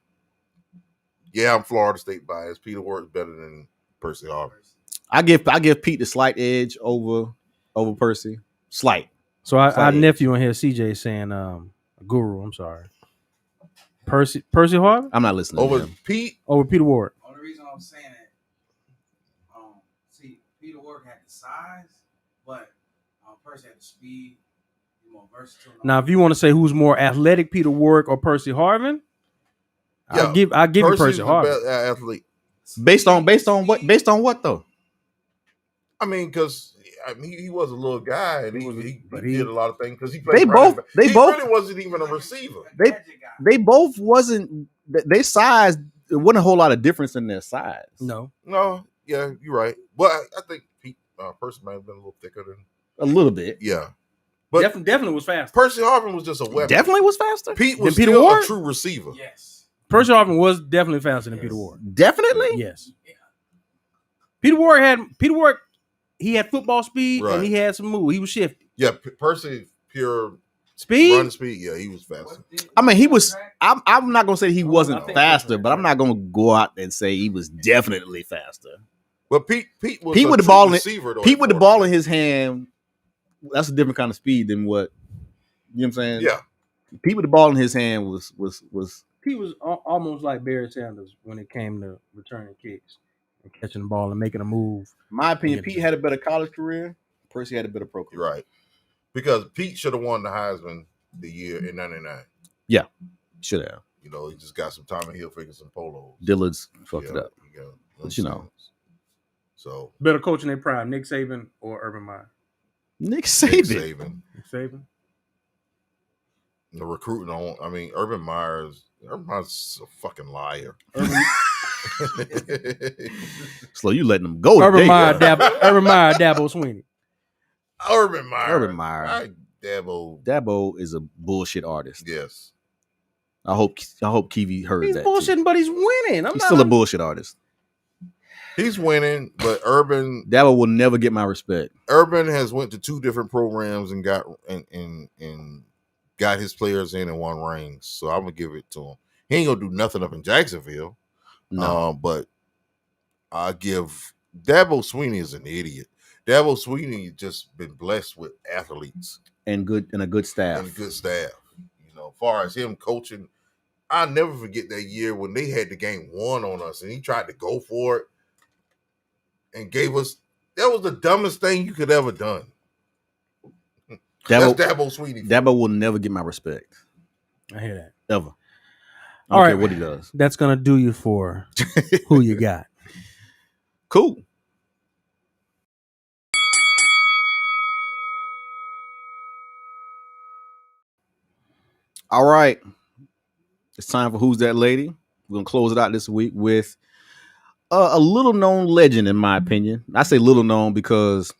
Yeah, I'm Florida State biased. Peter Ward is better than Percy Harvin. I give Pete the slight edge over Percy. Slight. So our nephew in here, CJ, saying Guru. I'm sorry. Percy Harvin I'm not listening. Over to him. Pete. over Peter Ward. Only reason I'm saying that, see, Peter Ward had the size, but Percy had the speed, more versatile. Now, if you want to say who's more athletic, Peter Ward or Percy Harvin, I'll give you Percy Harvin. Best athlete. Based on what though? I mean, because he was a little guy and he did a lot of things because he played. They both really wasn't even a receiver. They both wasn't. They size. There wasn't a whole lot of difference in their size. No, yeah, you're right. But I think Pete Percy might have been a little thicker than A little bit. yeah. But definitely was faster. Percy Harvin was just a weapon. Definitely was faster. Pete was Peter still Ward? a true receiver. Yes. Percy Harvin was definitely faster than Peter Ward. Definitely. Yes. Peter Ward. He had football speed Right. and he had some move. He was shifty. Yeah, Percy pure Speed. run speed. Yeah, he was faster. I mean, he was. I'm not gonna say he I wasn't think faster, that's but I'm not gonna go out and say he was definitely faster. But Pete was Pete a with the true ball in receiver. Though, Pete with the ball in his hand. That's a different kind of speed than what you know what I'm saying. Yeah, Pete with the ball in his hand was. He was almost like Barry Sanders when it came to returning kicks and catching the ball and making a move. In my opinion, Pete had a better college career. Percy had a better pro career. you're right. Because Pete should have won the Heisman the year in '99. Should have. He just got some Tommy Hilfiger, some polos. Dillard's fucked it up. But So Better coach in their prime, Nick Saban or Urban Meyer? Nick Nick Saban. Saban. Nick Saban. The recruiting on. I mean, Urban Meyer's a fucking liar. Slow, you letting them go. Urban today. Meyer, Dabo Sweeney. Urban Meyer. Urban Meyer. Dabo is a bullshit artist. Yes. I hope Kiwi heard He's that. bullshitting, too. but he's winning. He's still a bullshit artist. He's winning, but Urban Dabo will never get my respect. Urban has went to 2 different programs and got got his players in and won rings. So I'm gonna give it to him. He ain't gonna do nothing up in Jacksonville. No, But I give Dabo Sweeney is an idiot. Dabo Sweeney just been blessed with athletes and a good staff. and a good staff. You know, as far as him coaching, I'll never forget that year when they had the game won on us and he tried to go for it and gave us. That was the dumbest thing you could ever done. That's Dabo Sweeney. Dabo will never get my respect. I hear that. Ever. I All don't right, care what he does. That's gonna do you for who you got. Cool. All right. It's time for Who's That Lady? We're going to close it out this week with a little known legend, in my opinion. I say little known because,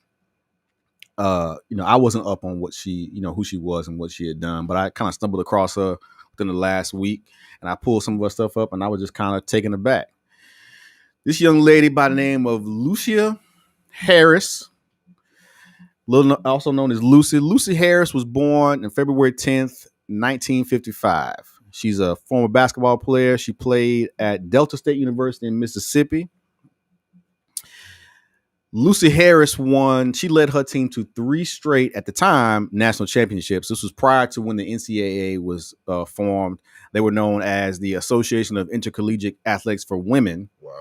I wasn't up on what she, who she was and what she had done, but I kind of stumbled across her within the last week and I pulled some of her stuff up and I was just kind of taken aback. This young lady by the name of Lucia Harris, also known as Lucy. Lucy Harris was born on February 10th, 1955. She's a former basketball player. She played at Delta State University in Mississippi. Lucy Harris she led her team to 3 straight, at the time, national championships. This was prior to when the NCAA was formed. They were known as the Association of Intercollegiate Athletics for Women. Wow.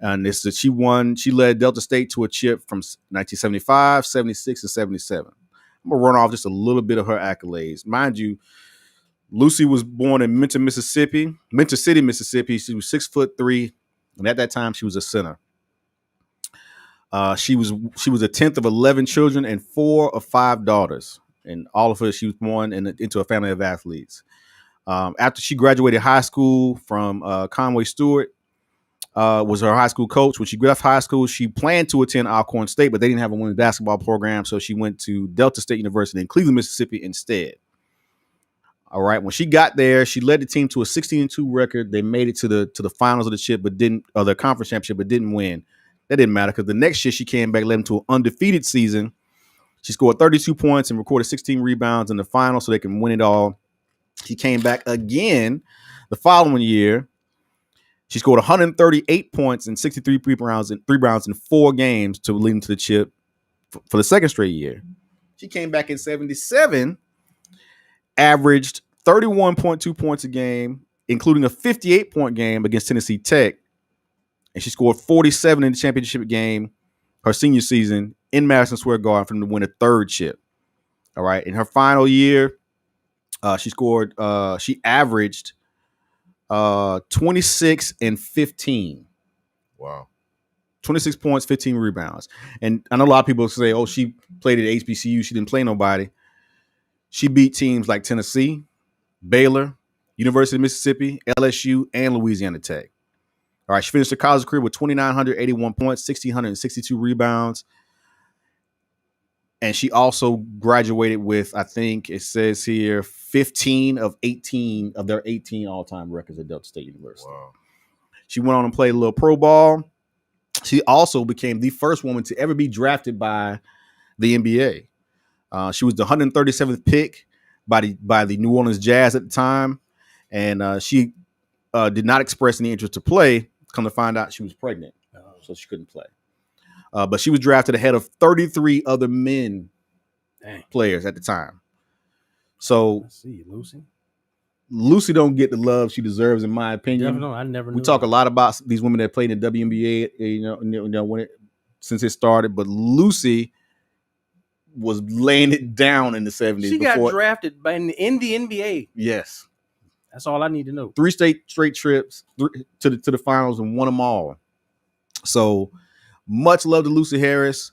And she led Delta State to a chip from 1975, 76, and 77. I'm going to run off just a little bit of her accolades. Mind you, Lucy was born in Mentor City, Mississippi. She was 6'3", and at that time she was a center. She was a 10th of 11 children and 4 of 5 daughters, and all of her she was born into a family of athletes. After she graduated high school from Conway Stewart, was her high school coach. When she left high school, she planned to attend Alcorn State, but they didn't have a women's basketball program, so she went to Delta State University in Cleveland, Mississippi instead. All right. When she got there, she led the team to a 16-2 record. They made it to the finals of the chip, the conference championship, but didn't win. That didn't matter because the next year she came back, led them to an undefeated season. She scored 32 points and recorded 16 rebounds in the final so they can win it all. She came back again the following year. She scored 138 points and 63 rebounds in 4 games to lead them to the chip for the second straight year. She came back in 77, averaged 31.2 points a game, including a 58-point game against Tennessee Tech. And she scored 47 in the championship game her senior season in Madison Square Garden for them to win a 3rd chip. All right. In her final year, she averaged 26 and 15. Wow. 26 points, 15 rebounds. And I know a lot of people say, oh, she played at HBCU. She didn't play nobody. She beat teams like Tennessee, Baylor, University of Mississippi, LSU, and Louisiana Tech. All right, she finished her college career with 2,981 points, 1,662 rebounds. And she also graduated with, I think it says here, 15 of their 18 all-time records at Delta State University. Wow. She went on and played a little pro ball. She also became the first woman to ever be drafted by the NBA. She was the 137th pick by the New Orleans Jazz at the time. And she did not express any interest to play. Come to find out she was pregnant, so she couldn't play. But she was drafted ahead of 33 other men players at the time. So I see Lucy. Lucy don't get the love she deserves, in my opinion. I never knew. We talk a lot about these women that played in the WNBA, since it started. But Lucy was laying it down in the 70s. She got drafted in the NBA. Yes. That's all I need to know. 3 straight trips to the finals and won them all. So much love to Lucy Harris.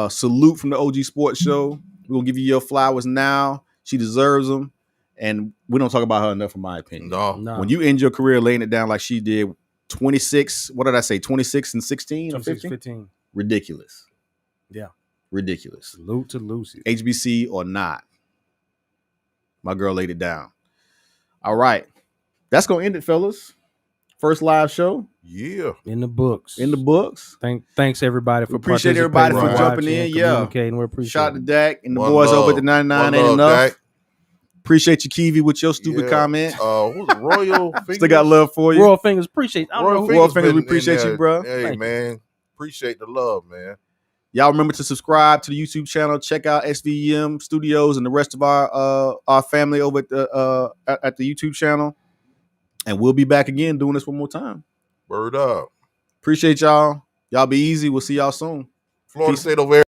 Salute from the OG Sports Show. We're going to give you your flowers now. She deserves them. And we don't talk about her enough, in my opinion. No. When you end your career laying it down like she did, 26, what did I say, 26 and 16 or 15? Ridiculous. Yeah. Ridiculous. Salute to Lucy. HBC or not. My girl laid it down. All right. That's going to end it, fellas. First live show. Yeah. In the books. Thanks everybody for appreciate everybody for jumping in. Yeah. We appreciate Shout out to Dak and the One boys love. over at the 99 One Ain't love, Enough. Dak. Appreciate you, Kiwi, with your stupid comment. Who's it? Royal Fingers? Still got love for you. Royal Fingers, appreciate. I don't know Royal who. Fingers, we been in appreciate you, there. bro. Hey, Thank you. man. Appreciate the love, man. Y'all remember to subscribe to the YouTube channel. Check out SVM Studios and the rest of our family over at the YouTube channel. And we'll be back again doing this one more time. Word up. Appreciate y'all. Y'all be easy. We'll see y'all soon. Florida Peace. State over there.